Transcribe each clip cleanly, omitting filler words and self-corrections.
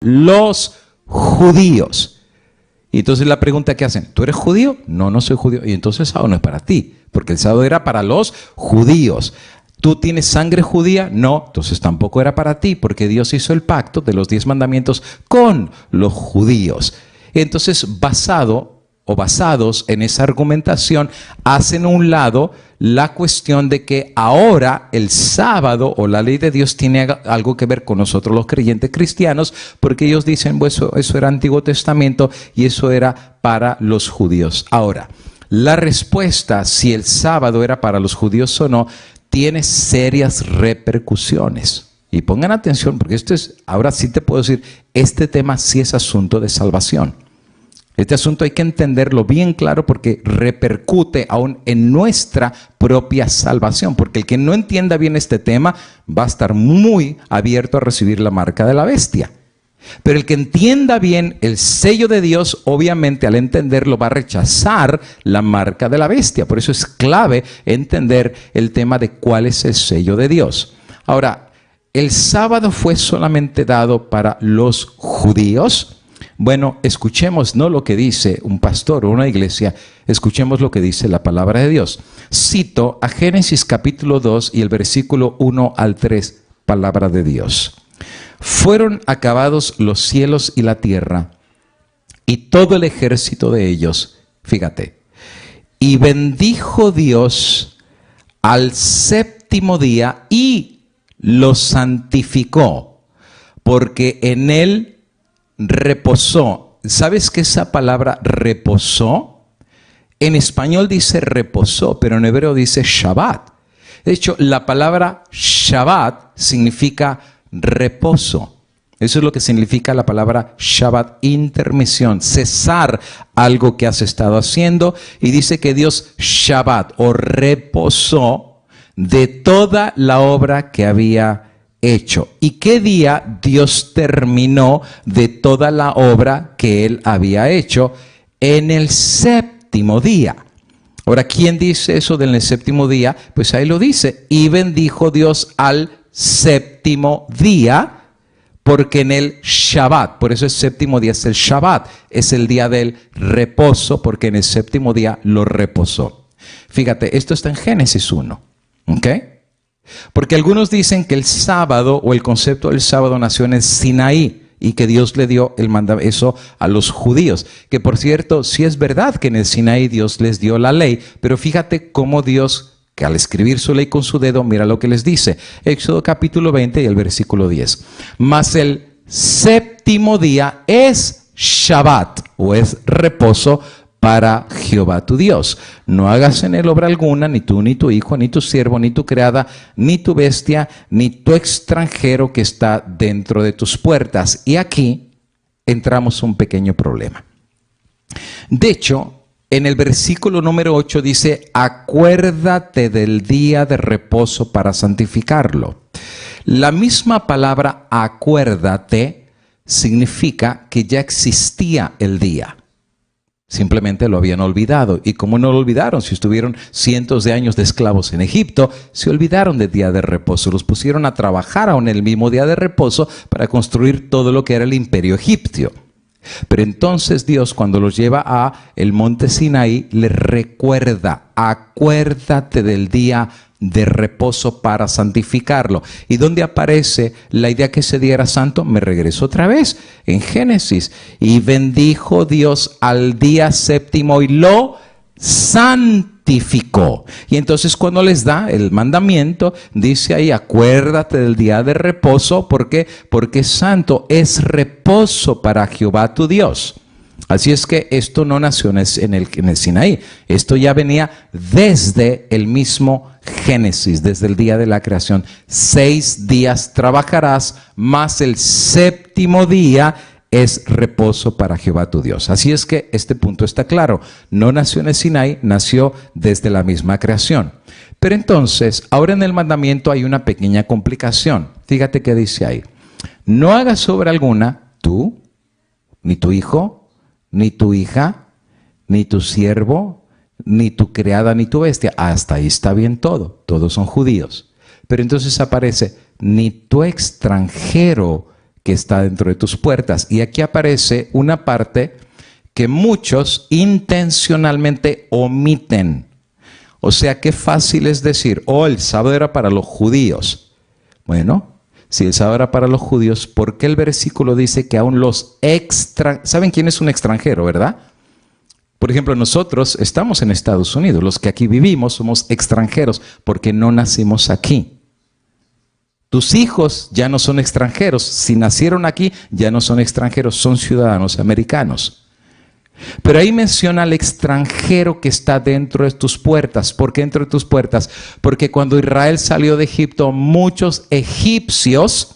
los judíos. Y entonces la pregunta que hacen, ¿tú eres judío? No, no soy judío. Y entonces el sábado no es para ti, porque el sábado era para los judíos. ¿Tú tienes sangre judía? No, entonces tampoco era para ti, porque Dios hizo el pacto de los 10 mandamientos con los judíos. Entonces, basados en esa argumentación, hacen a un lado la cuestión de que ahora el sábado o la ley de Dios tiene algo que ver con nosotros los creyentes cristianos, porque ellos dicen, pues eso era Antiguo Testamento y eso era para los judíos. Ahora, la respuesta, si el sábado era para los judíos o no, tiene serias repercusiones. Y pongan atención, porque ahora sí te puedo decir, este tema sí es asunto de salvación. Este asunto hay que entenderlo bien claro porque repercute aún en nuestra propia salvación. Porque el que no entienda bien este tema va a estar muy abierto a recibir la marca de la bestia. Pero el que entienda bien el sello de Dios, obviamente al entenderlo va a rechazar la marca de la bestia. Por eso es clave entender el tema de cuál es el sello de Dios. Ahora, ¿el sábado fue solamente dado para los judíos? Bueno, escuchemos no lo que dice un pastor o una iglesia, escuchemos lo que dice la palabra de Dios. Cito a Génesis capítulo 2 y el versículo 1 al 3, palabra de Dios. Fueron acabados los cielos y la tierra y todo el ejército de ellos. Fíjate. Y bendijo Dios al séptimo día y lo santificó, porque en él reposó. ¿Sabes qué esa palabra reposó? En español dice reposó, pero en hebreo dice Shabbat. De hecho, la palabra Shabbat significa reposo. Eso es lo que significa la palabra Shabbat, intermisión, cesar algo que has estado haciendo. Y dice que Dios Shabbat o reposó de toda la obra que había hecho. ¿Y qué día Dios terminó de toda la obra que él había hecho? En el séptimo día. Ahora, ¿quién dice eso del séptimo día? Pues ahí lo dice. Y bendijo Dios al séptimo día, porque en el Shabbat, por eso el séptimo día es el Shabbat, es el día del reposo, porque en el séptimo día lo reposó. Fíjate, esto está en Génesis 1, ¿ok? Porque algunos dicen que el sábado o el concepto del sábado nació en el Sinaí y que Dios le dio eso a los judíos. Que por cierto, sí es verdad que en el Sinaí Dios les dio la ley, pero fíjate cómo Dios, que al escribir su ley con su dedo, mira lo que les dice. Éxodo capítulo 20 y el versículo 10. Mas el séptimo día es Shabbat o es reposo para Jehová tu Dios. No hagas en él obra alguna, ni tú, ni tu hijo, ni tu siervo, ni tu criada, ni tu bestia, ni tu extranjero que está dentro de tus puertas. Y aquí entramos un pequeño problema. De hecho, en el versículo número 8 dice, acuérdate del día de reposo para santificarlo. La misma palabra acuérdate significa que ya existía el día. Simplemente lo habían olvidado. ¿Y cómo no lo olvidaron? Si estuvieron cientos de años de esclavos en Egipto, se olvidaron del día de reposo. Los pusieron a trabajar aún el mismo día de reposo para construir todo lo que era el imperio egipcio. Pero entonces Dios, cuando los lleva a el monte Sinaí, les recuerda, acuérdate del día de reposo para santificarlo. ¿Y dónde aparece la idea que ese día era santo? Me regreso otra vez en Génesis. Y bendijo Dios al día séptimo y lo santificó. Y entonces cuando les da el mandamiento, dice ahí, acuérdate del día de reposo. ¿Por qué? Porque santo es reposo para Jehová tu Dios. Así es que esto no nació en el Sinaí. Esto ya venía desde el mismo Génesis, desde el día de la creación. 6 días trabajarás, más el séptimo día es reposo para Jehová tu Dios. Así es que este punto está claro. No nació en el Sinaí, nació desde la misma creación. Pero entonces, ahora en el mandamiento hay una pequeña complicación. Fíjate qué dice ahí. No hagas obra alguna, tú, ni tu hijo, ni tu hija, ni tu siervo, ni tu criada, ni tu bestia. Hasta ahí está bien todo. Todos son judíos. Pero entonces aparece, ni tu extranjero que está dentro de tus puertas. Y aquí aparece una parte que muchos intencionalmente omiten. O sea, qué fácil es decir, oh, el sábado era para los judíos. Bueno, si el sábado era para los judíos, ¿por qué el versículo dice que aún los extranjeros? ¿Saben quién es un extranjero, verdad? Por ejemplo, nosotros estamos en Estados Unidos. Los que aquí vivimos somos extranjeros porque no nacimos aquí. Tus hijos ya no son extranjeros. Si nacieron aquí, ya no son extranjeros, son ciudadanos americanos. Pero ahí menciona al extranjero que está dentro de tus puertas. ¿Por qué dentro de tus puertas? Porque cuando Israel salió de Egipto, muchos egipcios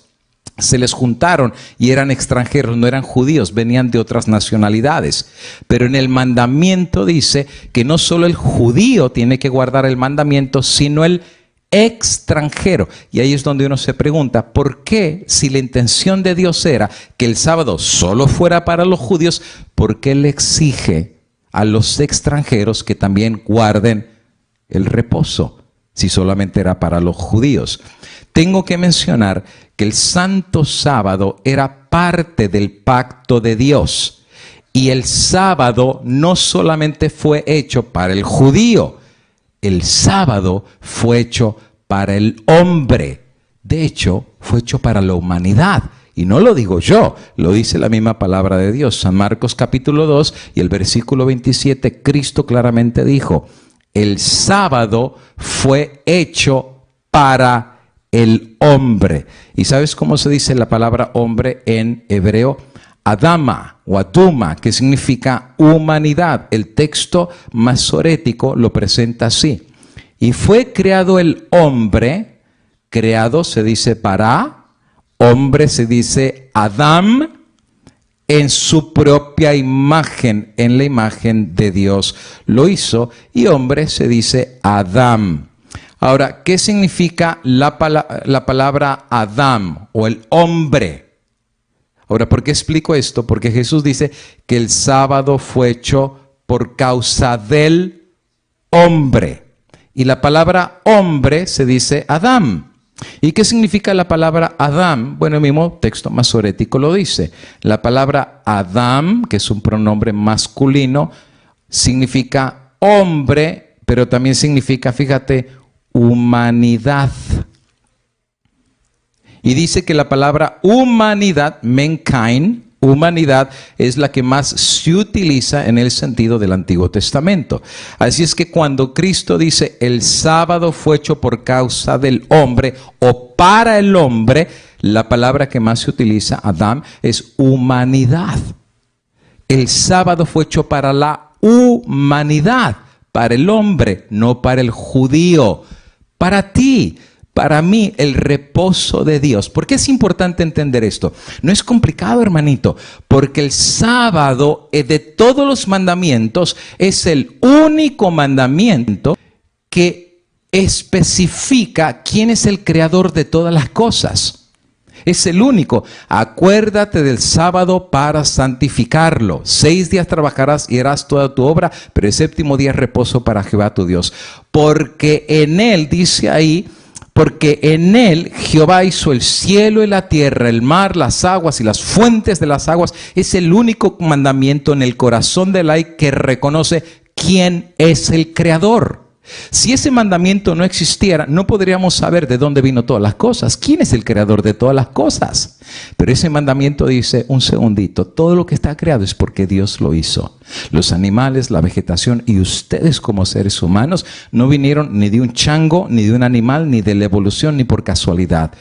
se les juntaron y eran extranjeros, no eran judíos, venían de otras nacionalidades. Pero en el mandamiento dice que no solo el judío tiene que guardar el mandamiento, sino el extranjero. Y ahí es donde uno se pregunta, ¿por qué, si la intención de Dios era que el sábado solo fuera para los judíos, por qué le exige a los extranjeros que también guarden el reposo, si solamente era para los judíos? Tengo que mencionar que el santo sábado era parte del pacto de Dios. Y el sábado no solamente fue hecho para el judío, el sábado fue hecho para el hombre. De hecho, fue hecho para la humanidad. Y no lo digo yo, lo dice la misma palabra de Dios. San Marcos capítulo 2 y el versículo 27, Cristo claramente dijo, el sábado fue hecho para el hombre. ¿Y sabes cómo se dice la palabra hombre en hebreo? Adama o Aduma, que significa humanidad. El texto masorético lo presenta así. Y fue creado el hombre, creado se dice para, hombre se dice Adam, en su propia imagen, en la imagen de Dios lo hizo, y hombre se dice Adam. Ahora, ¿qué significa la palabra Adam o el hombre? Ahora, ¿por qué explico esto? Porque Jesús dice que el sábado fue hecho por causa del hombre. Y la palabra hombre se dice Adam. ¿Y qué significa la palabra Adam? Bueno, el mismo texto masorético lo dice. La palabra Adam, que es un pronombre masculino, significa hombre, pero también significa, fíjate, humanidad. Y dice que la palabra humanidad, mankind, humanidad, es la que más se utiliza en el sentido del Antiguo Testamento. Así es que cuando Cristo dice el sábado fue hecho por causa del hombre o para el hombre, la palabra que más se utiliza, Adam, es humanidad. El sábado fue hecho para la humanidad, para el hombre, no para el judío, para ti. Para mí, el reposo de Dios. ¿Por qué es importante entender esto? No es complicado, hermanito, porque el sábado de todos los mandamientos es el único mandamiento que especifica quién es el creador de todas las cosas. Es el único. Acuérdate del sábado para santificarlo. 6 días trabajarás y harás toda tu obra, pero el séptimo día es reposo para Jehová tu Dios. Porque en él, dice ahí, porque en él Jehová hizo el cielo y la tierra, el mar, las aguas y las fuentes de las aguas. Es el único mandamiento en el corazón de la ley que reconoce quién es el creador. Si ese mandamiento no existiera, no podríamos saber de dónde vino todas las cosas. ¿Quién es el creador de todas las cosas? Pero ese mandamiento dice, un segundito, todo lo que está creado es porque Dios lo hizo. Los animales, la vegetación y ustedes como seres humanos no vinieron ni de un chango, ni de un animal, ni de la evolución, ni por casualidad.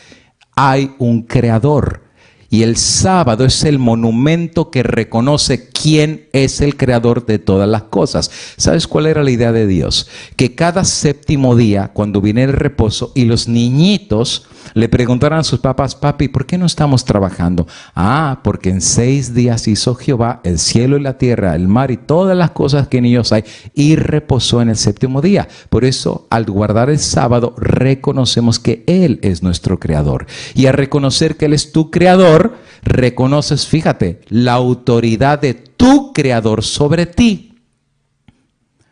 Hay un creador. Y el sábado es el monumento que reconoce quién es el creador de todas las cosas. ¿Sabes cuál era la idea de Dios? Que cada séptimo día, cuando viene el reposo, y los niñitos le preguntaran a sus papás, papi, ¿por qué no estamos trabajando? Ah, porque en 6 días hizo Jehová el cielo y la tierra, el mar y todas las cosas que en ellos hay, y reposó en el séptimo día. Por eso, al guardar el sábado, reconocemos que Él es nuestro creador. Y al reconocer que Él es tu creador, reconoces, fíjate, la autoridad de tu creador sobre ti.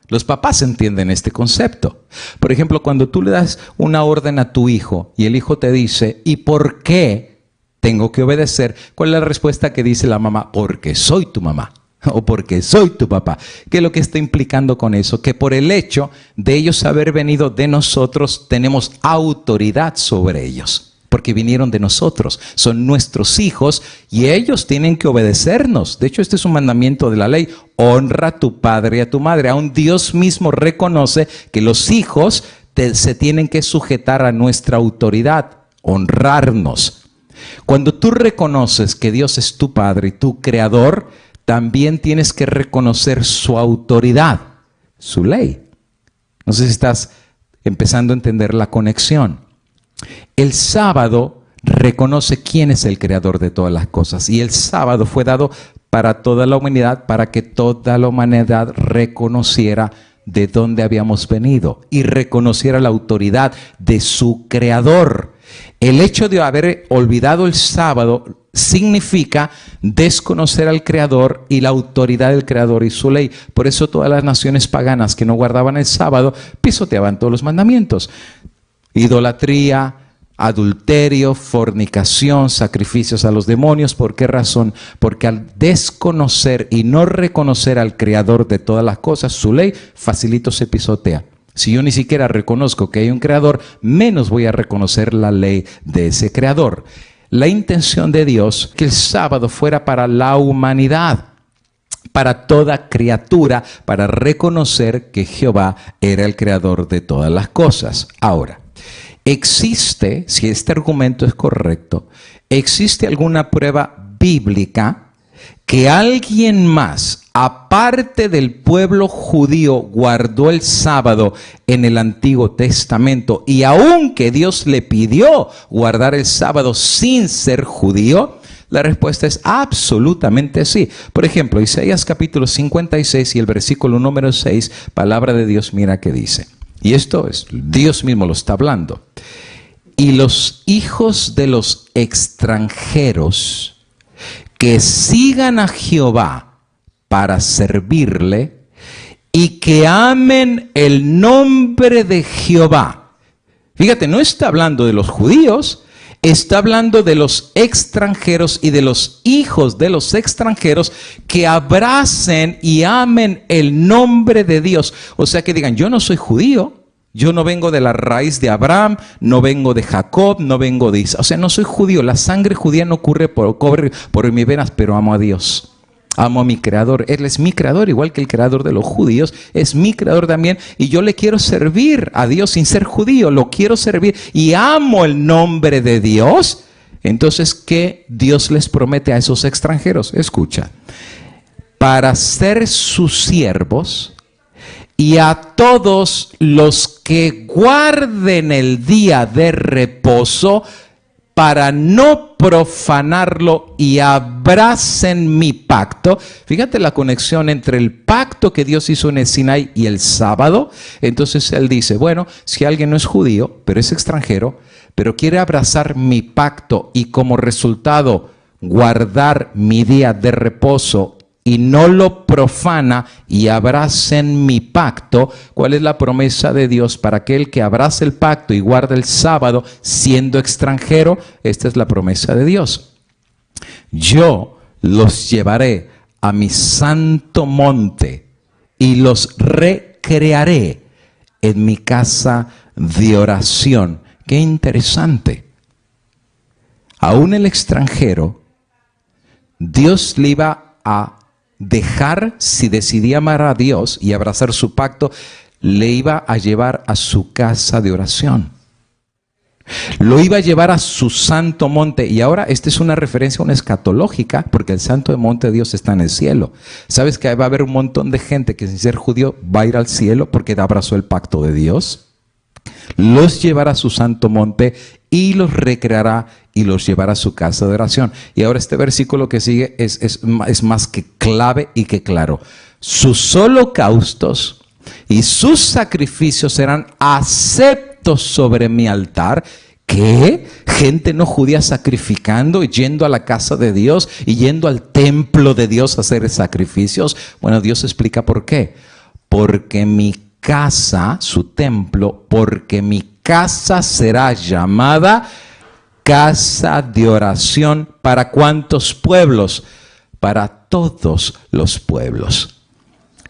Los papás entienden este concepto. Por ejemplo, cuando tú le das una orden a tu hijo y el hijo te dice, ¿y por qué? tengo que obedecer. ¿Cuál es la respuesta que dice la mamá? Porque soy tu mamá. O porque soy tu papá. ¿Qué es lo que está implicando con eso? Que por el hecho de ellos haber venido de nosotros, tenemos autoridad sobre ellos. Porque vinieron de nosotros. Son nuestros hijos y ellos tienen que obedecernos. De hecho, este es un mandamiento de la ley. Honra a tu padre y a tu madre. Aún Dios mismo reconoce que los hijos se tienen que sujetar a nuestra autoridad. Honrarnos. Cuando tú reconoces que Dios es tu padre y tu creador, también tienes que reconocer su autoridad, su ley. No sé si estás empezando a entender la conexión. El sábado reconoce quién es el creador de todas las cosas. Y el sábado fue dado para toda la humanidad, para que toda la humanidad reconociera de dónde habíamos venido y reconociera la autoridad de su creador. El hecho de haber olvidado el sábado significa desconocer al Creador y la autoridad del Creador y su ley. Por eso todas las naciones paganas que no guardaban el sábado pisoteaban todos los mandamientos. Idolatría, adulterio, fornicación, sacrificios a los demonios. ¿Por qué razón? Porque al desconocer y no reconocer al Creador de todas las cosas, su ley, facilito se pisotea. Si yo ni siquiera reconozco que hay un creador, menos voy a reconocer la ley de ese creador. La intención de Dios, que el sábado fuera para la humanidad, para toda criatura, para reconocer que Jehová era el creador de todas las cosas. Ahora, existe, si este argumento es correcto, ¿existe alguna prueba bíblica que alguien más, aparte del pueblo judío, guardó el sábado en el Antiguo Testamento? Y aunque Dios le pidió guardar el sábado sin ser judío, la respuesta es absolutamente sí. Por ejemplo, Isaías capítulo 56 y el versículo número 6, palabra de Dios, mira qué dice. Y esto es, Dios mismo lo está hablando. Y los hijos de los extranjeros que sigan a Jehová para servirle y que amen el nombre de Jehová. Fíjate, no está hablando de los judíos, está hablando de los extranjeros y de los hijos de los extranjeros que abracen y amen el nombre de Dios. O sea, que digan, yo no soy judío. Yo no vengo de la raíz de Abraham, no vengo de Jacob, no vengo de Isaac. O sea, no soy judío. La sangre judía no corre por mis venas, pero amo a Dios. Amo a mi creador. Él es mi creador, igual que el creador de los judíos. Es mi creador también. Y yo le quiero servir a Dios sin ser judío. Lo quiero servir y amo el nombre de Dios. Entonces, ¿qué Dios les promete a esos extranjeros? Escucha. Para ser sus siervos y a todos los que guarden el día de reposo para no profanarlo y abracen mi pacto. Fíjate la conexión entre el pacto que Dios hizo en el Sinaí y el sábado. Entonces él dice, bueno, si alguien no es judío, pero es extranjero, pero quiere abrazar mi pacto y como resultado guardar mi día de reposo y no lo profana y abracen mi pacto. ¿Cuál es la promesa de Dios para aquel que abrace el pacto y guarda el sábado siendo extranjero? Esta es la promesa de Dios. Yo los llevaré a mi santo monte y los recrearé en mi casa de oración. Qué interesante. Aún el extranjero, Dios le iba a dejar, si decidía amar a Dios y abrazar su pacto, le iba a llevar a su casa de oración. Lo iba a llevar a su santo monte. Y ahora esta es una referencia a una escatológica, porque el santo monte de Dios está en el cielo. ¿Sabes que va a haber un montón de gente que sin ser judío va a ir al cielo porque abrazó el pacto de Dios? Los llevará a su santo monte y los recreará y los llevará a su casa de oración. Y ahora este versículo que sigue es más que clave y que claro. Sus holocaustos y sus sacrificios serán aceptos sobre mi altar. ¿Qué? Gente no judía sacrificando y yendo a la casa de Dios y yendo al templo de Dios a hacer sacrificios. Bueno, Dios explica por qué. Porque mi casa, su templo, porque mi casa será llamada casa de oración ¿para cuántos pueblos? Para todos los pueblos.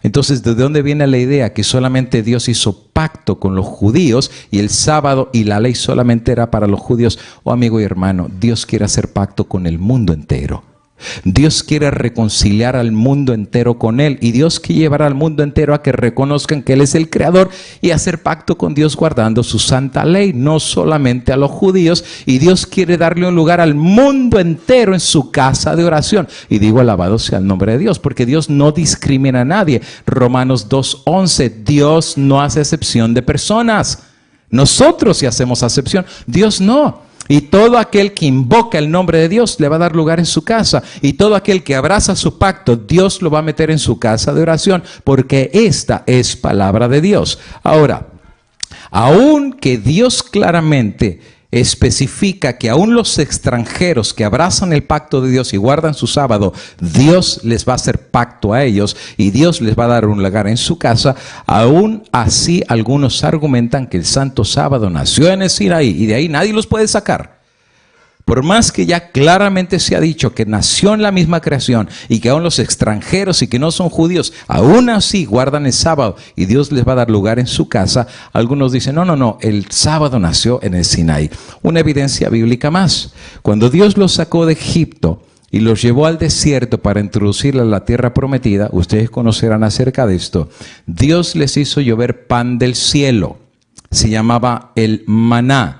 Entonces, ¿de dónde viene la idea que solamente Dios hizo pacto con los judíos y el sábado y la ley solamente era para los judíos? Oh, amigo y hermano, Dios quiere hacer pacto con el mundo entero. Dios quiere reconciliar al mundo entero con Él, y Dios quiere llevar al mundo entero a que reconozcan que Él es el Creador y hacer pacto con Dios guardando su santa ley, no solamente a los judíos. Y Dios quiere darle un lugar al mundo entero en su casa de oración. Y digo, alabado sea el nombre de Dios, porque Dios no discrimina a nadie. Romanos 2:11, Dios no hace acepción de personas. Nosotros sí hacemos acepción, Dios no. Y todo aquel que invoca el nombre de Dios le va a dar lugar en su casa. Y todo aquel que abraza su pacto, Dios lo va a meter en su casa de oración, porque esta es palabra de Dios. Ahora, aun que Dios claramente especifica que aún los extranjeros que abrazan el pacto de Dios y guardan su sábado, Dios les va a hacer pacto a ellos y Dios les va a dar un lugar en su casa. Aún así, algunos argumentan que el santo sábado nació en el Sinaí y de ahí nadie los puede sacar. Por más que ya claramente se ha dicho que nació en la misma creación y que aún los extranjeros y que no son judíos, aún así guardan el sábado y Dios les va a dar lugar en su casa, algunos dicen, no, el sábado nació en el Sinaí. Una evidencia bíblica más. Cuando Dios los sacó de Egipto y los llevó al desierto para introducirlos a la tierra prometida, ustedes conocerán acerca de esto. Dios les hizo llover pan del cielo. Se llamaba el maná.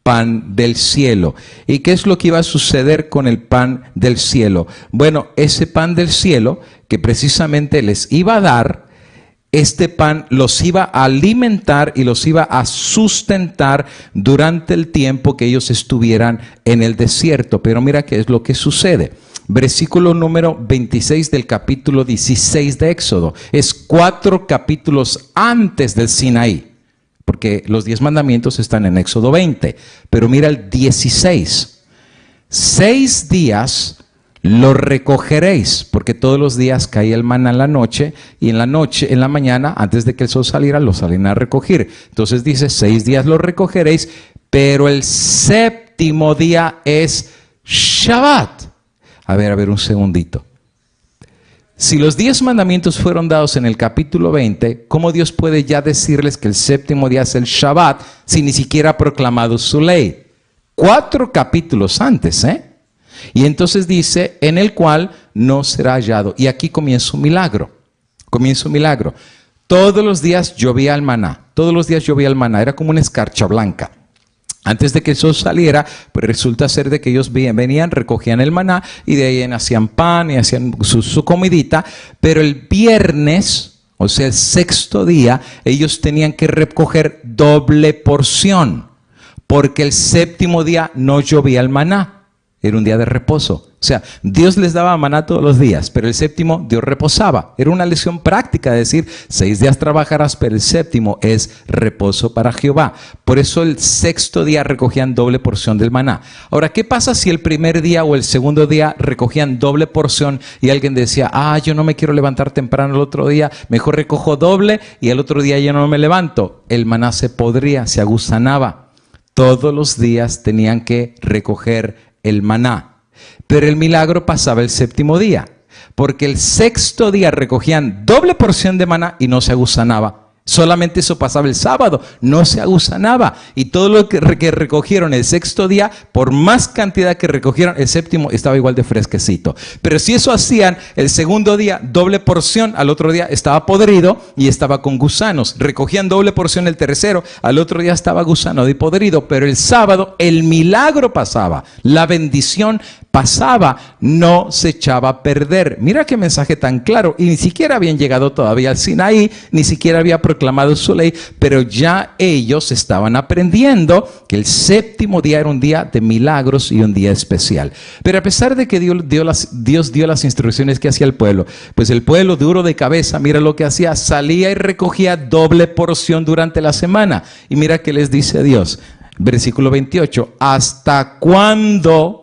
Pan del cielo. ¿Y qué es lo que iba a suceder con el pan del cielo? Bueno, ese pan del cielo que precisamente les iba a dar, este pan los iba a alimentar y los iba a sustentar durante el tiempo que ellos estuvieran en el desierto. Pero mira qué es lo que sucede. Versículo número 26 del capítulo 16 de Éxodo. Es 4 capítulos antes del Sinaí. Porque los 10 mandamientos están en Éxodo 20. Pero mira el 16. 6 días lo recogeréis, porque todos los días caía el maná en la noche, y en la mañana, antes de que el sol saliera, lo salen a recoger. Entonces dice, 6 días lo recogeréis, pero el séptimo día es Shabbat. A ver, un segundito. Si los 10 mandamientos fueron dados en el capítulo 20, ¿cómo Dios puede ya decirles que el séptimo día es el Shabbat si ni siquiera ha proclamado su ley? 4 capítulos antes, Y entonces dice, en el cual no será hallado. Y aquí comienza un milagro. Todos los días llovía el maná. Era como una escarcha blanca. Antes de que el sol saliera, pues resulta ser de que ellos venían, recogían el maná y de ahí hacían pan y hacían su comidita. Pero el viernes, o sea, el 6º día, ellos tenían que recoger doble porción, porque el 7º día no llovía el maná. Era un día de reposo. O sea, Dios les daba maná todos los días, pero el 7º Dios reposaba. Era una lección práctica de decir, 6 días trabajarás, pero el 7º es reposo para Jehová. Por eso el 6º día recogían doble porción del maná. Ahora, ¿qué pasa si el primer día o el segundo día recogían doble porción y alguien decía, yo no me quiero levantar temprano el otro día, mejor recojo doble y el otro día ya no me levanto? El maná se podría, se agusanaba. Todos los días tenían que recoger el maná. Pero el milagro pasaba el 7º día, porque el 6º día recogían doble porción de maná y no se agusanaba. Solamente eso pasaba el sábado, no se agusanaba. Y todo lo que recogieron el 6º día, por más cantidad que recogieron, el 7º estaba igual de fresquecito. Pero si eso hacían el segundo día, doble porción, al otro día estaba podrido y estaba con gusanos. Recogían doble porción el tercero, al otro día estaba gusano y podrido. Pero el sábado el milagro pasaba, la bendición pasaba, no se echaba a perder. Mira qué mensaje tan claro. Y ni siquiera habían llegado todavía al Sinaí, ni siquiera había proclamado su ley, pero ya ellos estaban aprendiendo que el 7º día era un día de milagros y un día especial. Pero a pesar de que Dios dio las instrucciones que hacía el pueblo, pues el pueblo duro de cabeza, mira lo que hacía, salía y recogía doble porción durante la semana. Y mira qué les dice Dios, versículo 28, ¿hasta cuándo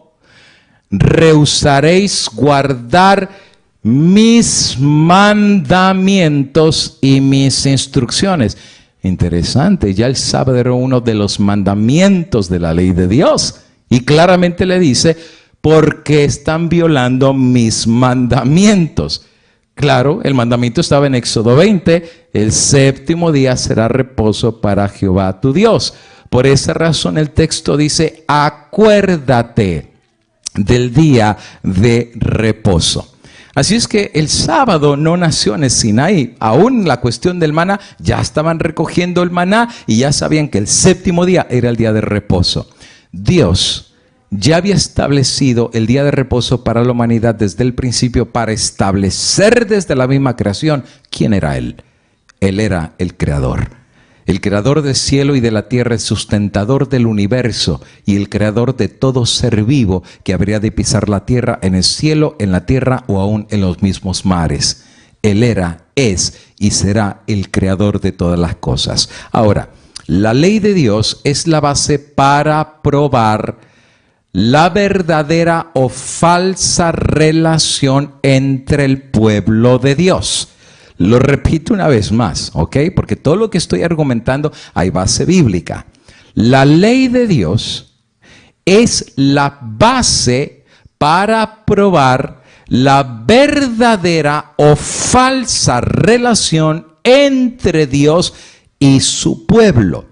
rehusaréis guardar mis mandamientos y mis instrucciones? Interesante, ya el sábado era uno de los mandamientos de la ley de Dios. Y claramente le dice, porque están violando mis mandamientos. Claro, el mandamiento estaba en Éxodo 20, el séptimo día será reposo para Jehová tu Dios. Por esa razón el texto dice, acuérdate del día de reposo. Así es que el sábado no nació en el Sinaí. Aún la cuestión del maná, ya estaban recogiendo el maná y ya sabían que el séptimo día era el día de reposo. Dios ya había establecido el día de reposo para la humanidad desde el principio, para establecer desde la misma creación quién era Él. Él era el creador del cielo y de la tierra, el sustentador del universo y el creador de todo ser vivo que habría de pisar la tierra, en el cielo, en la tierra o aún en los mismos mares. Él era, es y será el creador de todas las cosas. Ahora, la ley de Dios es la base para probar la verdadera o falsa relación entre el pueblo de Dios. Lo repito una vez más, ¿ok? Porque todo lo que estoy argumentando hay base bíblica. La ley de Dios es la base para probar la verdadera o falsa relación entre Dios y su pueblo.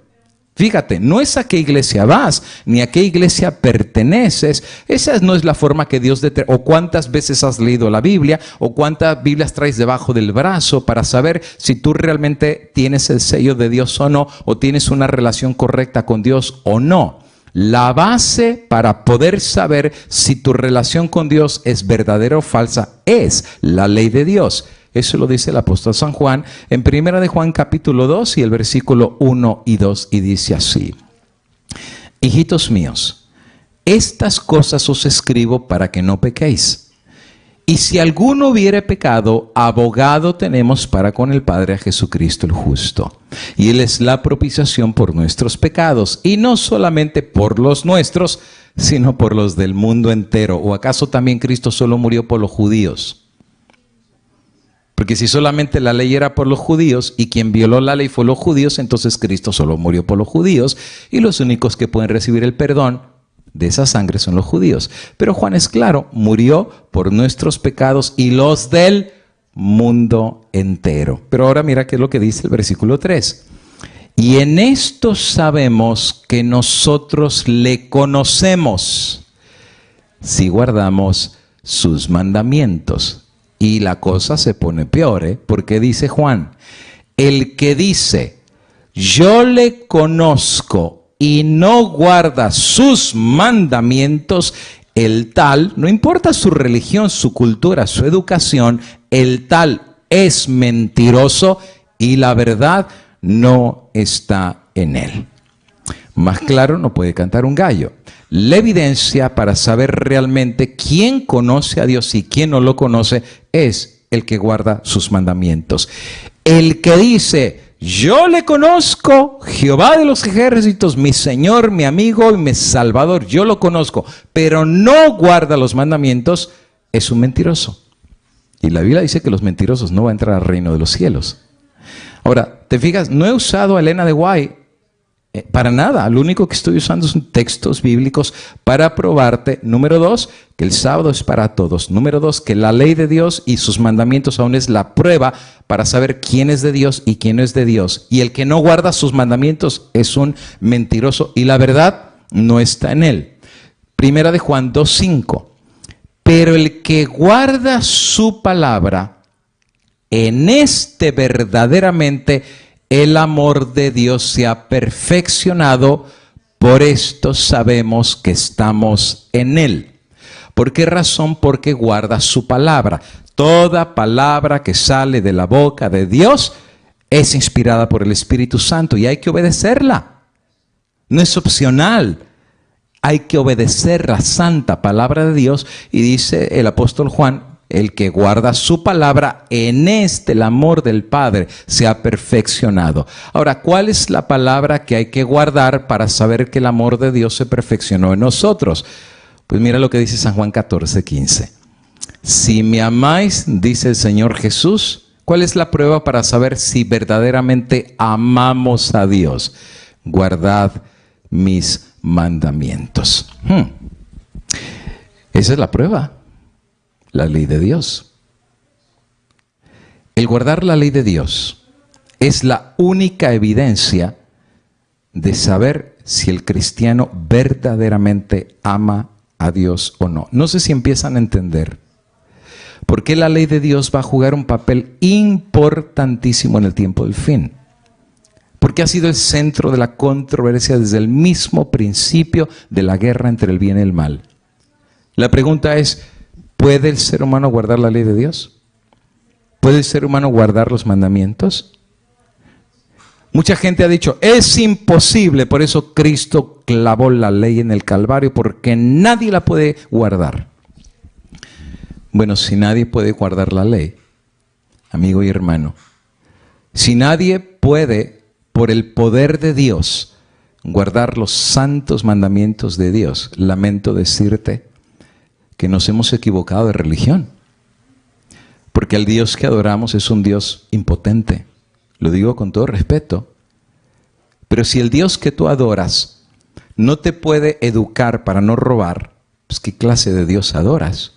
Fíjate, no es a qué iglesia vas, ni a qué iglesia perteneces. Esa no es la forma que Dios determina, o cuántas veces has leído la Biblia, o cuántas Biblias traes debajo del brazo para saber si tú realmente tienes el sello de Dios o no, o tienes una relación correcta con Dios o no. La base para poder saber si tu relación con Dios es verdadera o falsa es la ley de Dios. Eso lo dice el apóstol San Juan en 1 de Juan capítulo 2 y el versículo 1 y 2, y dice así: hijitos míos, estas cosas os escribo para que no pequéis. Y si alguno hubiere pecado, abogado tenemos para con el Padre, a Jesucristo el justo. Y Él es la propiciación por nuestros pecados, y no solamente por los nuestros, sino por los del mundo entero. ¿O acaso también Cristo solo murió por los judíos? Porque si solamente la ley era por los judíos y quien violó la ley fue los judíos, entonces Cristo solo murió por los judíos y los únicos que pueden recibir el perdón de esa sangre son los judíos. Pero Juan es claro, murió por nuestros pecados y los del mundo entero. Pero ahora mira qué es lo que dice el versículo 3. Y en esto sabemos que nosotros le conocemos si guardamos sus mandamientos. Y la cosa se pone peor, porque dice Juan, el que dice, yo le conozco y no guarda sus mandamientos, el tal, no importa su religión, su cultura, su educación, el tal es mentiroso y la verdad no está en él. Más claro no puede cantar un gallo. La evidencia para saber realmente quién conoce a Dios y quién no lo conoce es el que guarda sus mandamientos. El que dice, yo le conozco, Jehová de los ejércitos, mi Señor, mi amigo y mi Salvador, yo lo conozco, pero no guarda los mandamientos, es un mentiroso. Y la Biblia dice que los mentirosos no van a entrar al reino de los cielos. Ahora, te fijas, no he usado a Elena de White para nada. Lo único que estoy usando son textos bíblicos para probarte, número 2, que el sábado es para todos. Número 2, que la ley de Dios y sus mandamientos aún es la prueba para saber quién es de Dios y quién no es de Dios. Y el que no guarda sus mandamientos es un mentiroso y la verdad no está en él. 1 de Juan 2:5. Pero el que guarda su palabra, en este verdaderamente el amor de Dios se ha perfeccionado, por esto sabemos que estamos en Él. ¿Por qué razón? Porque guarda su palabra. Toda palabra que sale de la boca de Dios es inspirada por el Espíritu Santo y hay que obedecerla. No es opcional. Hay que obedecer la santa palabra de Dios. Y dice el apóstol Juan, el que guarda su palabra, en este el amor del Padre se ha perfeccionado. Ahora, ¿cuál es la palabra que hay que guardar para saber que el amor de Dios se perfeccionó en nosotros? Pues mira lo que dice San Juan 14:15. Si me amáis, dice el Señor Jesús, ¿cuál es la prueba para saber si verdaderamente amamos a Dios? Guardad mis mandamientos. Esa es la prueba, la ley de Dios. El guardar la ley de Dios es la única evidencia de saber si el cristiano verdaderamente ama a Dios o no. No sé si empiezan a entender por qué la ley de Dios va a jugar un papel importantísimo en el tiempo del fin. Porque ha sido el centro de la controversia desde el mismo principio de la guerra entre el bien y el mal. La pregunta es, ¿puede el ser humano guardar la ley de Dios? ¿Puede el ser humano guardar los mandamientos? Mucha gente ha dicho, es imposible, por eso Cristo clavó la ley en el Calvario, porque nadie la puede guardar. Bueno, si nadie puede guardar la ley, amigo y hermano, si nadie puede, por el poder de Dios, guardar los santos mandamientos de Dios, lamento decirte que nos hemos equivocado de religión. Porque el Dios que adoramos es un Dios impotente. Lo digo con todo respeto. Pero si el Dios que tú adoras no te puede educar para no robar, pues ¿qué clase de Dios adoras?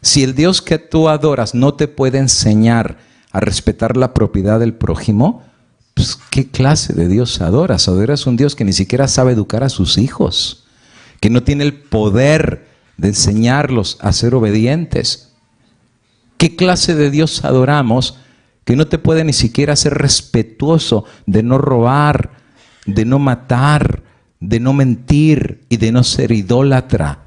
Si el Dios que tú adoras no te puede enseñar a respetar la propiedad del prójimo, pues ¿qué clase de Dios adoras? Adoras un Dios que ni siquiera sabe educar a sus hijos, que no tiene el poder de enseñarlos a ser obedientes. ¿Qué clase de Dios adoramos que no te puede ni siquiera ser respetuoso de no robar, de no matar, de no mentir y de no ser idólatra?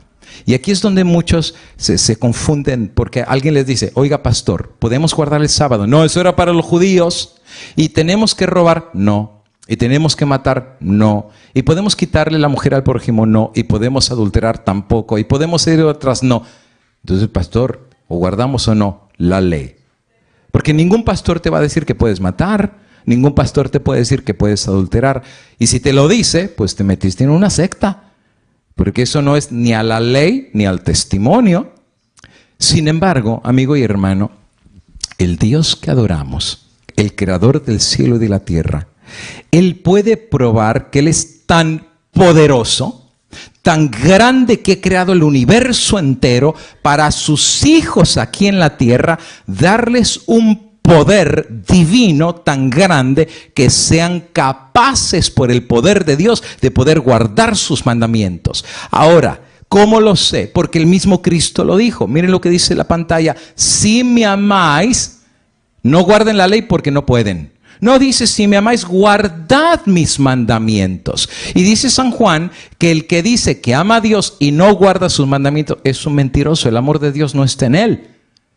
Y aquí es donde muchos se confunden porque alguien les dice, oiga pastor, ¿podemos guardar el sábado? No, eso era para los judíos. ¿Y tenemos que robar? No. ¿Y tenemos que matar? No. ¿Y podemos quitarle la mujer al prójimo? No. ¿Y podemos adulterar? Tampoco. ¿Y podemos ir otras? No. Entonces, pastor, o guardamos o no la ley. Porque ningún pastor te va a decir que puedes matar, ningún pastor te puede decir que puedes adulterar. Y si te lo dice, pues te metiste en una secta. Porque eso no es ni a la ley ni al testimonio. Sin embargo, amigo y hermano, el Dios que adoramos, el creador del cielo y de la tierra, Él puede probar que Él es tan poderoso, tan grande, que ha creado el universo entero para sus hijos aquí en la tierra, darles un poder divino tan grande que sean capaces por el poder de Dios de poder guardar sus mandamientos. Ahora, ¿cómo lo sé? Porque el mismo Cristo lo dijo. Miren lo que dice la pantalla. Si me amáis, no guarden la ley porque no pueden. No dice, si me amáis, guardad mis mandamientos. Y dice San Juan que el que dice que ama a Dios y no guarda sus mandamientos es un mentiroso. El amor de Dios no está en él.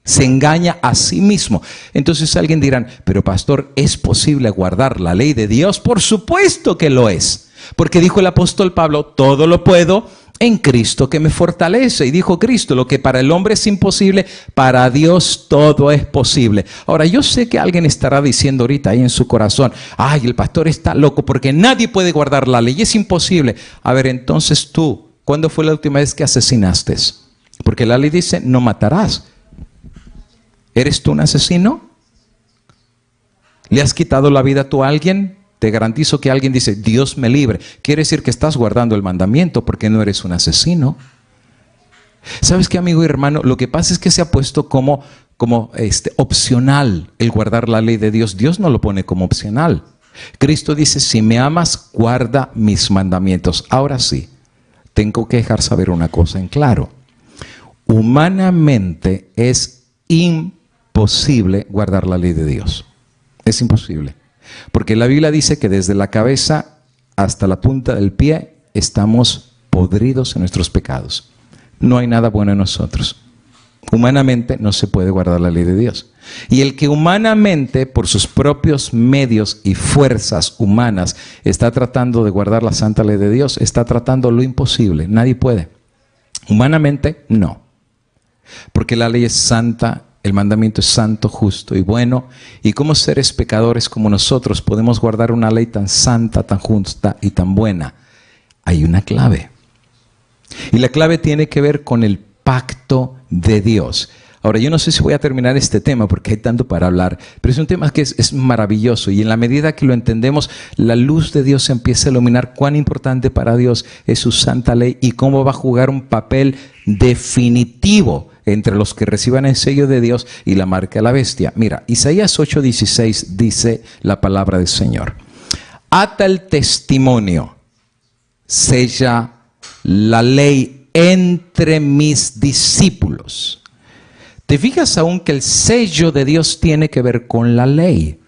Se engaña a sí mismo. Entonces alguien dirá, pero pastor, ¿es posible guardar la ley de Dios? Por supuesto que lo es. Porque dijo el apóstol Pablo, todo lo puedo en Cristo que me fortalece. Y dijo Cristo, lo que para el hombre es imposible, para Dios todo es posible. Ahora, yo sé que alguien estará diciendo ahorita ahí en su corazón, ay, el pastor está loco porque nadie puede guardar la ley, es imposible. A ver, entonces tú, ¿cuándo fue la última vez que asesinaste? Porque la ley dice, no matarás. ¿Eres tú un asesino? ¿Le has quitado la vida tú a alguien? Te garantizo que alguien dice, Dios me libre. Quiere decir que estás guardando el mandamiento porque no eres un asesino. ¿Sabes qué, amigo y hermano? Lo que pasa es que se ha puesto como opcional el guardar la ley de Dios. Dios no lo pone como opcional. Cristo dice, si me amas, guarda mis mandamientos. Ahora sí, tengo que dejar saber una cosa en claro. Humanamente es imposible guardar la ley de Dios. Es imposible. Porque la Biblia dice que desde la cabeza hasta la punta del pie estamos podridos en nuestros pecados. No hay nada bueno en nosotros. Humanamente no se puede guardar la ley de Dios. Y el que humanamente, por sus propios medios y fuerzas humanas, está tratando de guardar la santa ley de Dios, está tratando lo imposible. Nadie puede. Humanamente, no. Porque la ley es santa, el mandamiento es santo, justo y bueno. Y como seres pecadores como nosotros podemos guardar una ley tan santa, tan justa y tan buena. Hay una clave. Y la clave tiene que ver con el pacto de Dios. Ahora, yo no sé si voy a terminar este tema porque hay tanto para hablar, pero es un tema que es maravilloso y en la medida que lo entendemos, la luz de Dios empieza a iluminar cuán importante para Dios es su santa ley y cómo va a jugar un papel definitivo entre los que reciban el sello de Dios y la marca de la bestia. Mira, Isaías 8:16 dice la palabra del Señor. Ata el testimonio, sella la ley entre mis discípulos. ¿Te fijas aún que el sello de Dios tiene que ver con la ley?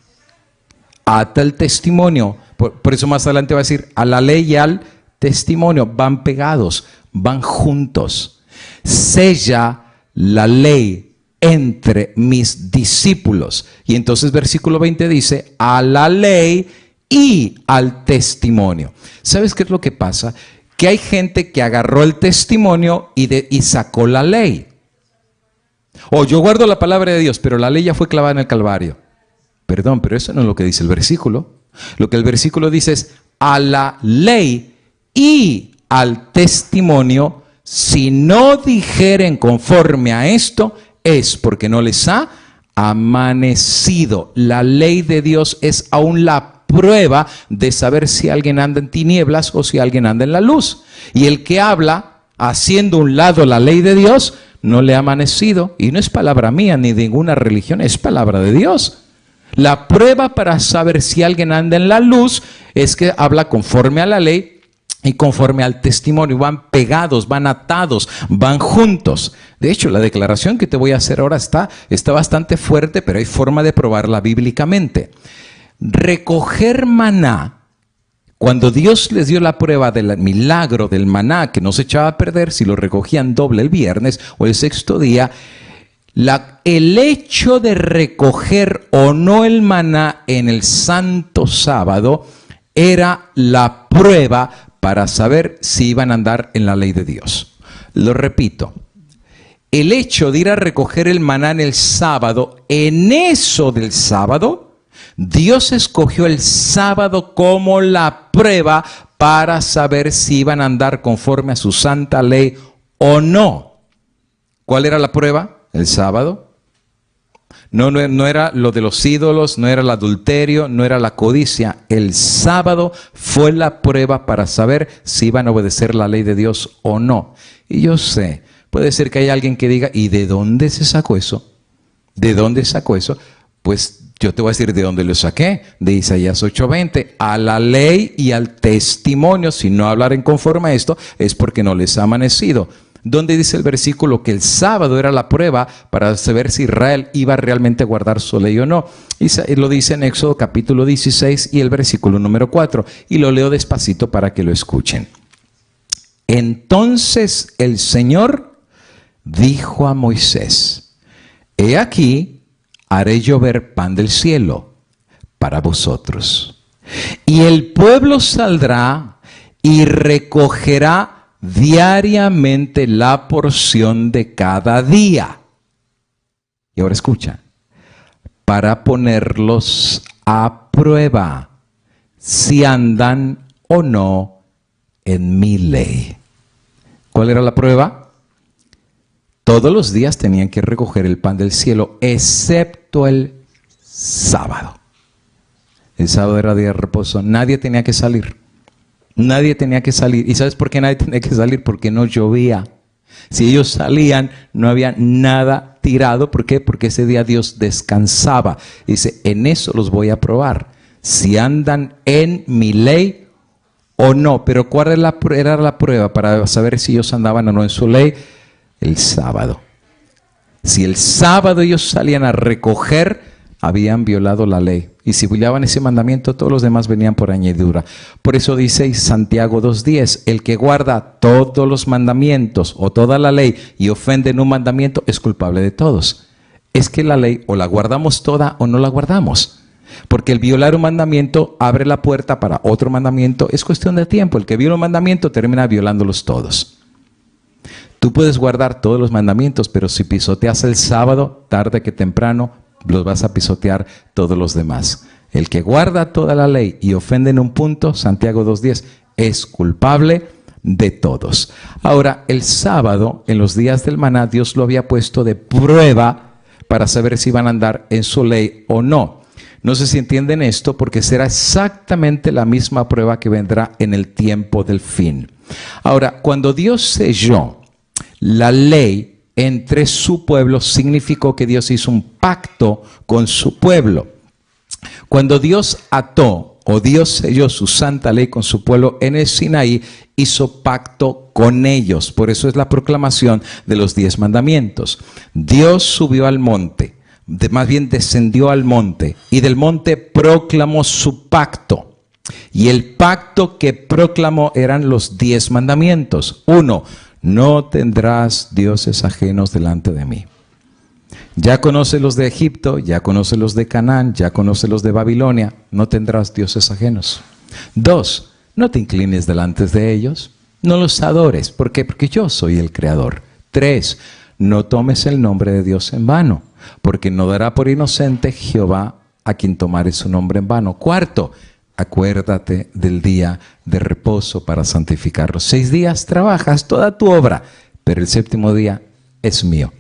Ata el testimonio. Por eso más adelante va a decir, a la ley y al testimonio. Van pegados, van juntos. Sella la ley entre mis discípulos. Y entonces versículo 20 dice, a la ley y al testimonio. ¿Sabes qué es lo que pasa? Que hay gente que agarró el testimonio y sacó la ley. Yo guardo la palabra de Dios, pero la ley ya fue clavada en el Calvario. Perdón, pero eso no es lo que dice el versículo. Lo que el versículo dice es, a la ley y al testimonio, si no dijeren conforme a esto, es porque no les ha amanecido. La ley de Dios es aún la prueba de saber si alguien anda en tinieblas o si alguien anda en la luz. Y el que habla, haciendo a un lado la ley de Dios, no le ha amanecido. Y no es palabra mía ni de ninguna religión, es palabra de Dios. La prueba para saber si alguien anda en la luz es que habla conforme a la ley y conforme al testimonio. Van pegados, van atados, van juntos. De hecho, la declaración que te voy a hacer ahora está bastante fuerte, pero hay forma de probarla bíblicamente. Recoger maná, cuando Dios les dio la prueba del milagro del maná, que no se echaba a perder si lo recogían doble el viernes o el sexto día, el hecho de recoger o no el maná en el santo sábado era la prueba para saber si iban a andar en la ley de Dios. Lo repito, el hecho de ir a recoger el maná en el sábado, en eso del sábado, Dios escogió el sábado como la prueba para saber si iban a andar conforme a su santa ley o no. ¿Cuál era la prueba? El sábado. No era lo de los ídolos, no era el adulterio, no era la codicia. El sábado fue la prueba para saber si iban a obedecer la ley de Dios o no. Y yo sé, puede ser que haya alguien que diga, ¿y de dónde se sacó eso? ¿De dónde sacó eso? Pues yo te voy a decir de dónde lo saqué, de Isaías 8:20, a la ley y al testimonio, si no hablaren conforme a esto, es porque no les ha amanecido. ¿Dónde dice el versículo que el sábado era la prueba para saber si Israel iba realmente a guardar su ley o no? Y lo dice en Éxodo capítulo 16 y el versículo número 4, y lo leo despacito para que lo escuchen. Entonces el Señor dijo a Moisés, he aquí, haré llover pan del cielo para vosotros. Y el pueblo saldrá y recogerá diariamente la porción de cada día. Y ahora escucha, para ponerlos a prueba, si andan o no en mi ley. ¿Cuál era la prueba? Todos los días tenían que recoger el pan del cielo, excepto el sábado. El sábado era día de reposo. Nadie tenía que salir. Nadie tenía que salir. ¿Y sabes por qué nadie tenía que salir? Porque no llovía. Si ellos salían, no había nada tirado. ¿Por qué? Porque ese día Dios descansaba. Dice, en eso los voy a probar. Si andan en mi ley o no. Pero ¿cuál era la prueba para saber si ellos andaban o no en su ley? El sábado. Si el sábado ellos salían a recoger, habían violado la ley. Y si violaban ese mandamiento, todos los demás venían por añadidura. Por eso dice Santiago 2:10, el que guarda todos los mandamientos o toda la ley y ofende en un mandamiento es culpable de todos. Es que la ley o la guardamos toda o no la guardamos. Porque el violar un mandamiento abre la puerta para otro mandamiento. Es cuestión de tiempo. El que viola un mandamiento termina violándolos todos. Tú puedes guardar todos los mandamientos, pero si pisoteas el sábado, tarde que temprano, los vas a pisotear todos los demás. El que guarda toda la ley y ofende en un punto, Santiago 2:10, es culpable de todos. Ahora, el sábado, en los días del maná, Dios lo había puesto de prueba para saber si iban a andar en su ley o no. No sé si entienden esto, porque será exactamente la misma prueba que vendrá en el tiempo del fin. Ahora, cuando Dios selló la ley entre su pueblo, significó que Dios hizo un pacto con su pueblo. Cuando Dios ató o Dios selló su santa ley con su pueblo en el Sinaí, hizo pacto con ellos. Por eso es la proclamación de los 10 mandamientos. Dios subió al monte, más bien descendió al monte, y del monte proclamó su pacto. Y el pacto que proclamó eran los 10 mandamientos. 1, no tendrás dioses ajenos delante de mí. Ya conoces los de Egipto, ya conoces los de Canaán, ya conoces los de Babilonia, no tendrás dioses ajenos. 2, no te inclines delante de ellos, no los adores. ¿Por qué? Porque yo soy el Creador. 3, no tomes el nombre de Dios en vano, porque no dará por inocente Jehová a quien tomare su nombre en vano. 4, acuérdate del día de reposo para santificarlo. 6 días trabajas toda tu obra, pero el séptimo día es mío.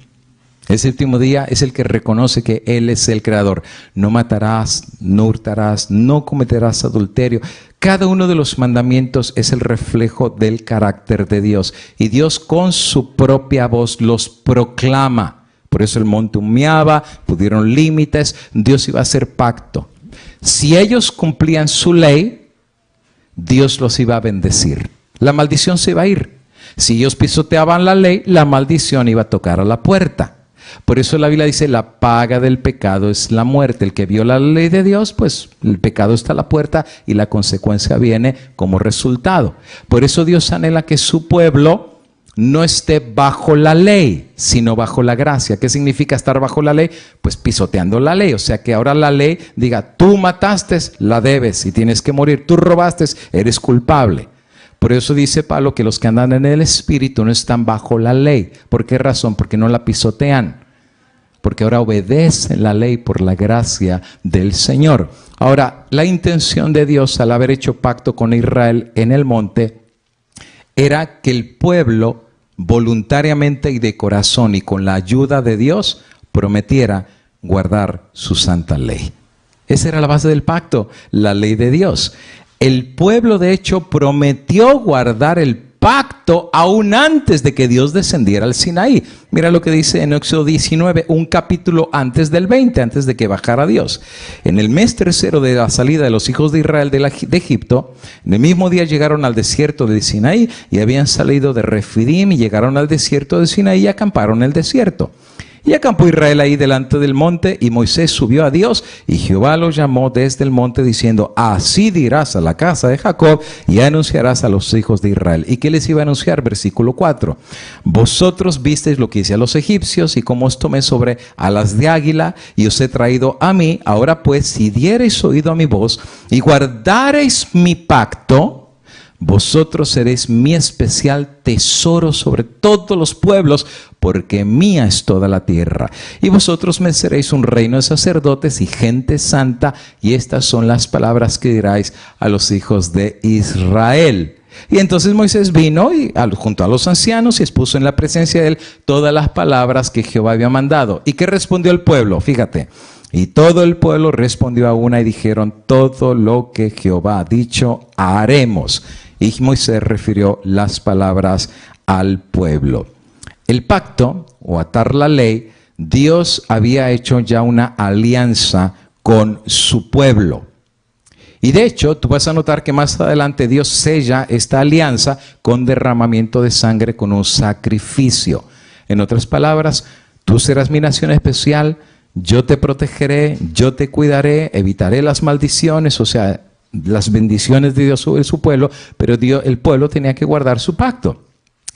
El séptimo día es el que reconoce que Él es el Creador. No matarás, no hurtarás, no cometerás adulterio. Cada uno de los mandamientos es el reflejo del carácter de Dios. Y Dios con su propia voz los proclama. Por eso el monte humeaba, pusieron límites, Dios iba a hacer pacto. Si ellos cumplían su ley, Dios los iba a bendecir. La maldición se iba a ir. Si ellos pisoteaban la ley, la maldición iba a tocar a la puerta. Por eso la Biblia dice, la paga del pecado es la muerte. El que viola la ley de Dios, pues el pecado está a la puerta y la consecuencia viene como resultado. Por eso Dios anhela que su pueblo no esté bajo la ley, sino bajo la gracia. ¿Qué significa estar bajo la ley? Pues pisoteando la ley. O sea que ahora la ley diga, tú mataste, la debes y tienes que morir. Tú robaste, eres culpable. Por eso dice Pablo que los que andan en el Espíritu no están bajo la ley. ¿Por qué razón? Porque no la pisotean. Porque ahora obedecen la ley por la gracia del Señor. Ahora, la intención de Dios al haber hecho pacto con Israel en el monte era que el pueblo voluntariamente y de corazón y con la ayuda de Dios prometiera guardar su santa ley. Esa era la base del pacto, la ley de Dios. El pueblo de hecho prometió guardar el pacto aún antes de que Dios descendiera al Sinaí. Mira lo que dice en Éxodo 19, un capítulo antes del 20, antes de que bajara Dios. En el mes tercero de la salida de los hijos de Israel de Egipto, en el mismo día llegaron al desierto de Sinaí y habían salido de Refidim y llegaron al desierto de Sinaí y acamparon en el desierto. Y acampó Israel ahí delante del monte, y Moisés subió a Dios, y Jehová lo llamó desde el monte, diciendo, así dirás a la casa de Jacob, y anunciarás a los hijos de Israel. ¿Y qué les iba a anunciar? Versículo 4. Vosotros visteis lo que hice a los egipcios, y cómo os tomé sobre alas de águila, y os he traído a mí. Ahora pues, si diereis oído a mi voz, y guardareis mi pacto, vosotros seréis mi especial tesoro sobre todos los pueblos, porque mía es toda la tierra. Y vosotros me seréis un reino de sacerdotes y gente santa, y estas son las palabras que diráis a los hijos de Israel. Y entonces Moisés vino junto a los ancianos y expuso en la presencia de él todas las palabras que Jehová había mandado. ¿Y qué respondió el pueblo? Fíjate. Y todo el pueblo respondió a una y dijeron, todo lo que Jehová ha dicho, haremos. Y Moisés refirió las palabras al pueblo. El pacto, o atar la ley, Dios había hecho ya una alianza con su pueblo. Y de hecho, tú vas a notar que más adelante Dios sella esta alianza con derramamiento de sangre, con un sacrificio. En otras palabras, tú serás mi nación especial, yo te protegeré, yo te cuidaré, evitaré las maldiciones, o sea, las bendiciones de Dios sobre su pueblo, pero el pueblo tenía que guardar su pacto,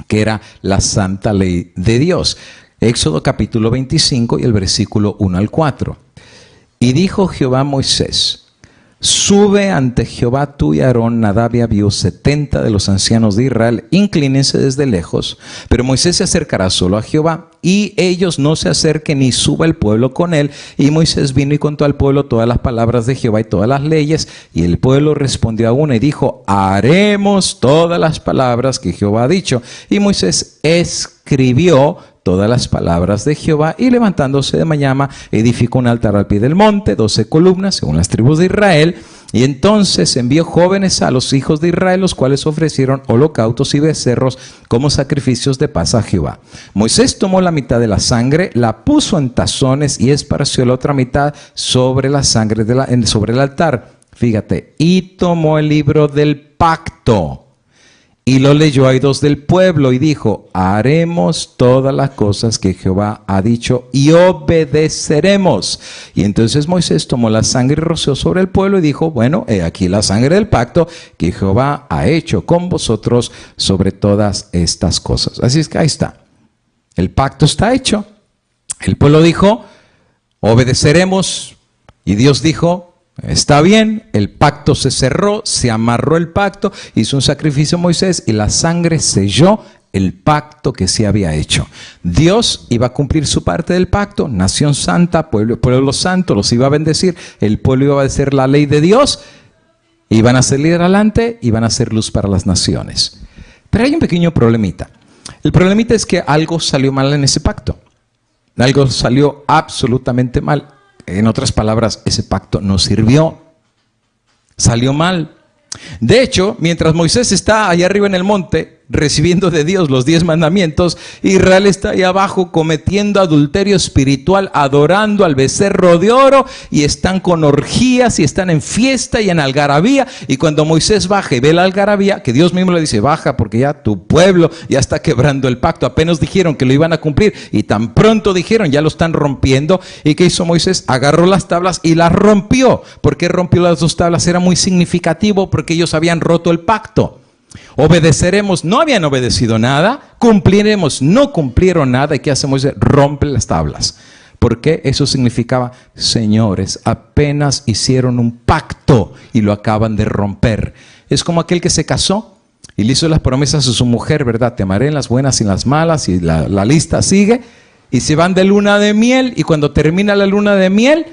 que era la santa ley de Dios. Éxodo capítulo 25 y el versículo 1 al 4. Y dijo Jehová a Moisés, sube ante Jehová tú y Aarón, Nadab y Abiú, 70 de los ancianos de Israel, inclínense desde lejos, pero Moisés se acercará solo a Jehová, y ellos no se acerquen ni suba el pueblo con él. Y Moisés vino y contó al pueblo todas las palabras de Jehová y todas las leyes, y el pueblo respondió a una y dijo: haremos todas las palabras que Jehová ha dicho. Y Moisés escribió todas las palabras de Jehová, y levantándose de mañana edificó un altar al pie del monte, 12 columnas según las tribus de Israel. Y entonces envió jóvenes a los hijos de Israel, los cuales ofrecieron holocaustos y becerros como sacrificios de paz a Jehová. Moisés tomó la mitad de la sangre, la puso en tazones y esparció la otra mitad sobre la sangre sobre el altar. Fíjate, y tomó el libro del pacto y lo leyó a oídos del pueblo y dijo: haremos todas las cosas que Jehová ha dicho y obedeceremos. Y entonces Moisés tomó la sangre y roció sobre el pueblo y dijo: bueno, he aquí la sangre del pacto que Jehová ha hecho con vosotros sobre todas estas cosas. Así es que ahí está. El pacto está hecho. El pueblo dijo: obedeceremos. Y Dios dijo: está bien. El pacto se cerró, se amarró el pacto, hizo un sacrificio Moisés y la sangre selló el pacto que se había hecho. Dios iba a cumplir su parte del pacto, nación santa, pueblo santo, los iba a bendecir, el pueblo iba a obedecer la ley de Dios, iban a salir adelante, iban a ser luz para las naciones. Pero hay un pequeño problemita. El problemita es que algo salió mal en ese pacto. Algo salió absolutamente mal. En otras palabras, ese pacto no sirvió. Salió mal. De hecho, mientras Moisés está allá arriba en el monte, recibiendo de Dios los 10 mandamientos, Israel está ahí abajo cometiendo adulterio espiritual, adorando al becerro de oro, y están con orgías, y están en fiesta y en algarabía. Y cuando Moisés baja y ve la algarabía, que Dios mismo le dice: baja, porque ya tu pueblo ya está quebrando el pacto. Apenas dijeron que lo iban a cumplir, y tan pronto dijeron, ya lo están rompiendo. ¿Y qué hizo Moisés? Agarró las tablas y las rompió. ¿Por qué rompió las 2 tablas? Era muy significativo, porque ellos habían roto el pacto. Obedeceremos, no habían obedecido nada. Cumpliremos, no cumplieron nada. ¿Y qué hace Moisés? Rompe las tablas. Porque eso significaba: señores, apenas hicieron un pacto y lo acaban de romper. Es como aquel que se casó y le hizo las promesas a su mujer, ¿verdad? Te amaré en las buenas y en las malas, y la lista sigue. Y se van de luna de miel, y cuando termina la luna de miel,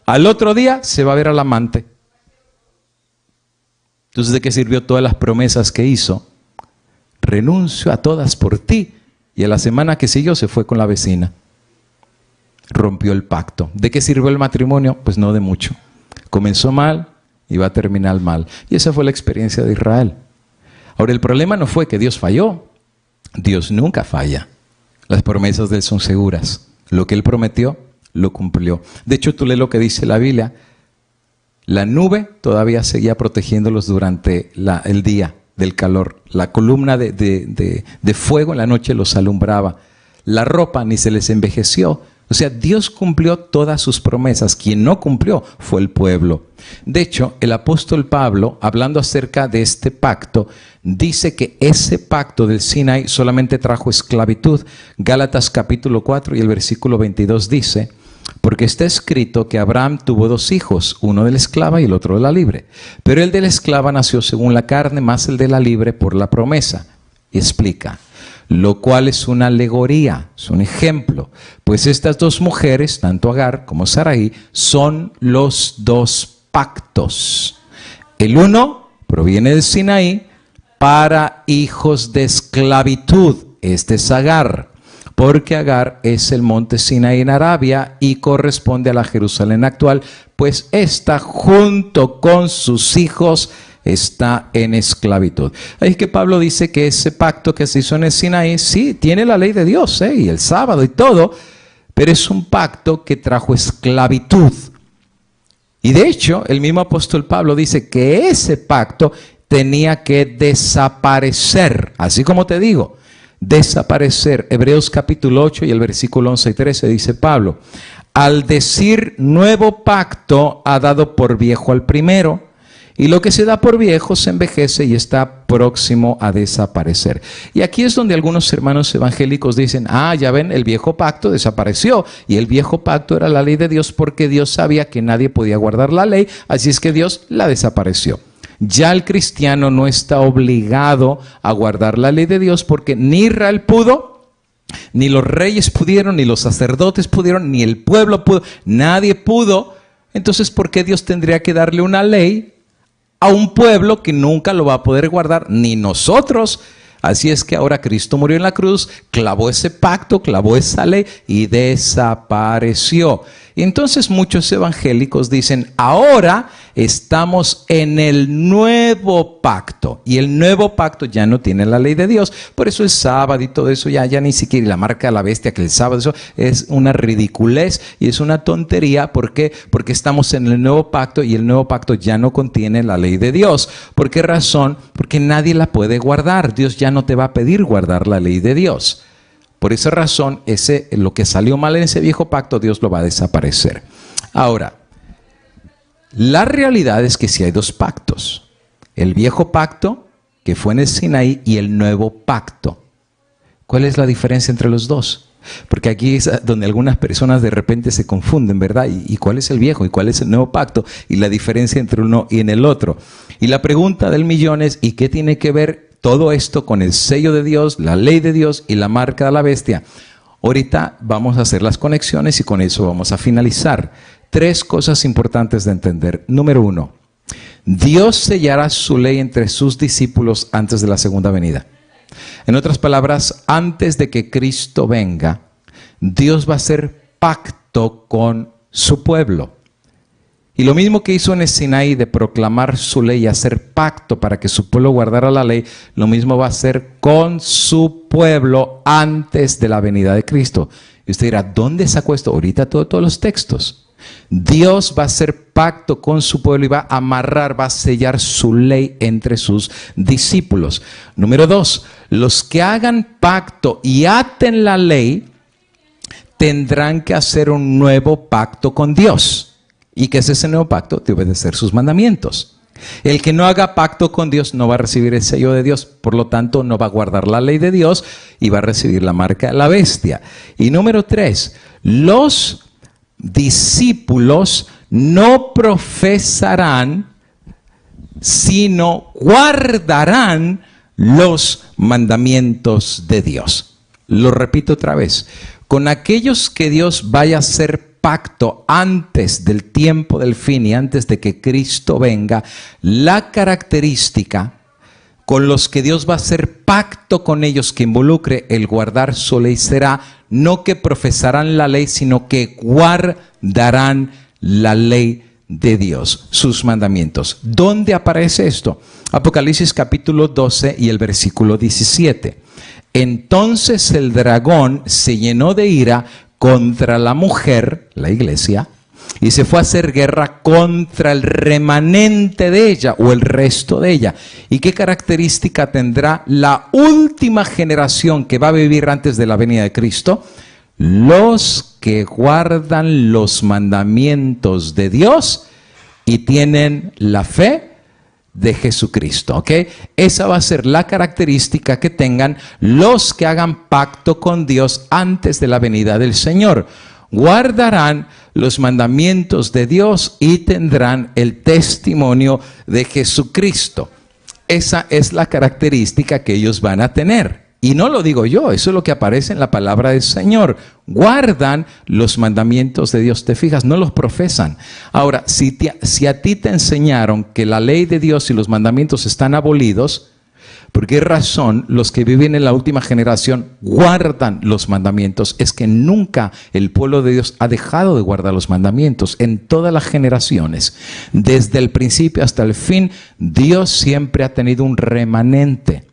al otro día se va a ver al amante. Entonces, ¿de qué sirvió todas las promesas que hizo? Renuncio a todas por ti. Y a la semana que siguió se fue con la vecina. Rompió el pacto. ¿De qué sirvió el matrimonio? Pues no de mucho. Comenzó mal y va a terminar mal. Y esa fue la experiencia de Israel. Ahora, el problema no fue que Dios falló. Dios nunca falla. Las promesas de Él son seguras. Lo que Él prometió, lo cumplió. De hecho, tú lees lo que dice la Biblia. La nube todavía seguía protegiéndolos durante el día del calor. La columna de fuego en la noche los alumbraba. La ropa ni se les envejeció. O sea, Dios cumplió todas sus promesas. Quien no cumplió fue el pueblo. De hecho, el apóstol Pablo, hablando acerca de este pacto, dice que ese pacto del Sinaí solamente trajo esclavitud. Gálatas capítulo 4 y el versículo 22 dice: porque está escrito que Abraham tuvo 2 hijos, uno de la esclava y el otro de la libre. Pero el de la esclava nació según la carne, más el de la libre por la promesa. Y explica: lo cual es una alegoría, es un ejemplo. Pues estas 2 mujeres, tanto Agar como Sarai, son los 2 pactos. El uno proviene del Sinaí para hijos de esclavitud. Este es Agar. Porque Agar es el monte Sinaí en Arabia y corresponde a la Jerusalén actual, pues esta junto con sus hijos está en esclavitud. Ahí que Pablo dice que ese pacto que se hizo en el Sinaí, sí, tiene la ley de Dios, y el sábado y todo, pero es un pacto que trajo esclavitud. Y de hecho, el mismo apóstol Pablo dice que ese pacto tenía que desaparecer, así como te digo. Desaparecer. Hebreos capítulo 8 y el versículo 11 y 13 dice Pablo: al decir nuevo pacto ha dado por viejo al primero, Y lo que se da por viejo se envejece y está próximo a desaparecer. Y aquí es donde algunos hermanos evangélicos dicen, ya ven, el viejo pacto desapareció. Y el viejo pacto era la ley de Dios porque Dios sabía que nadie podía guardar la ley, así es que Dios la desapareció. Ya el cristiano no está obligado a guardar la ley de Dios porque ni Israel pudo, ni los reyes pudieron, ni los sacerdotes pudieron, ni el pueblo pudo, nadie pudo. Entonces, ¿por qué Dios tendría que darle una ley a un pueblo que nunca lo va a poder guardar, ni nosotros? Así es que ahora Cristo murió en la cruz, clavó ese pacto, clavó esa ley y desapareció. Y entonces muchos evangélicos dicen, ahora estamos en el nuevo pacto. Y el nuevo pacto ya no tiene la ley de Dios. Por eso el sábado y todo eso ya ni siquiera, y la marca de la bestia, que el sábado, eso es una ridiculez y es una tontería. ¿Por qué? Porque estamos en el nuevo pacto y el nuevo pacto ya no contiene la ley de Dios. ¿Por qué razón? Porque nadie la puede guardar. Dios ya no te va a pedir guardar la ley de Dios. Por esa razón, lo que salió mal en ese viejo pacto, Dios lo va a desaparecer. Ahora, la realidad es que sí hay dos pactos. El viejo pacto, que fue en el Sinaí, y el nuevo pacto. ¿Cuál es la diferencia entre los dos? Porque aquí es donde algunas personas de repente se confunden, ¿verdad? ¿Y cuál es el viejo y cuál es el nuevo pacto? Y la diferencia entre uno y en el otro. Y la pregunta del millón es, ¿y qué tiene que ver todo esto con el sello de Dios, la ley de Dios y la marca de la bestia? Ahorita vamos a hacer las conexiones y con eso vamos a finalizar. 3 cosas importantes de entender. Número 1, Dios sellará su ley entre sus discípulos antes de la segunda venida. En otras palabras, antes de que Cristo venga, Dios va a hacer pacto con su pueblo. Y lo mismo que hizo en el Sinaí de proclamar su ley y hacer pacto para que su pueblo guardara la ley, lo mismo va a hacer con su pueblo antes de la venida de Cristo. Y usted dirá, ¿dónde sacó esto? Ahorita todos los textos. Dios va a hacer pacto con su pueblo y va a amarrar, va a sellar su ley entre sus discípulos. Número 2, los que hagan pacto y aten la ley tendrán que hacer un nuevo pacto con Dios. ¿Y qué es ese nuevo pacto? De obedecer sus mandamientos. El que no haga pacto con Dios no va a recibir el sello de Dios, por lo tanto no va a guardar la ley de Dios y va a recibir la marca de la bestia. Y número 3, los discípulos no profesarán, sino guardarán los mandamientos de Dios. Lo repito otra vez, con aquellos que Dios vaya a hacer pacto antes del tiempo del fin y antes de que Cristo venga, la característica con los que Dios va a hacer pacto con ellos que involucre el guardar su ley será no que profesarán la ley, sino que guardarán la ley de Dios, sus mandamientos. ¿Dónde aparece esto? Apocalipsis capítulo 12 y el versículo 17. Entonces el dragón se llenó de ira contra la mujer, la iglesia, y se fue a hacer guerra contra el remanente de ella o el resto de ella. ¿Y qué característica tendrá la última generación que va a vivir antes de la venida de Cristo? Los que guardan los mandamientos de Dios y tienen la fe de Jesucristo, ¿ok? Esa va a ser la característica que tengan los que hagan pacto con Dios antes de la venida del Señor. Guardarán los mandamientos de Dios y tendrán el testimonio de Jesucristo. Esa es la característica que ellos van a tener. Y no lo digo yo, eso es lo que aparece en la palabra del Señor. Guardan los mandamientos de Dios. ¿Te fijas? No los profesan. Ahora, si a ti te enseñaron que la ley de Dios y los mandamientos están abolidos, ¿por qué razón los que viven en la última generación guardan los mandamientos? Es que nunca el pueblo de Dios ha dejado de guardar los mandamientos. En todas las generaciones, desde el principio hasta el fin, Dios siempre ha tenido un remanente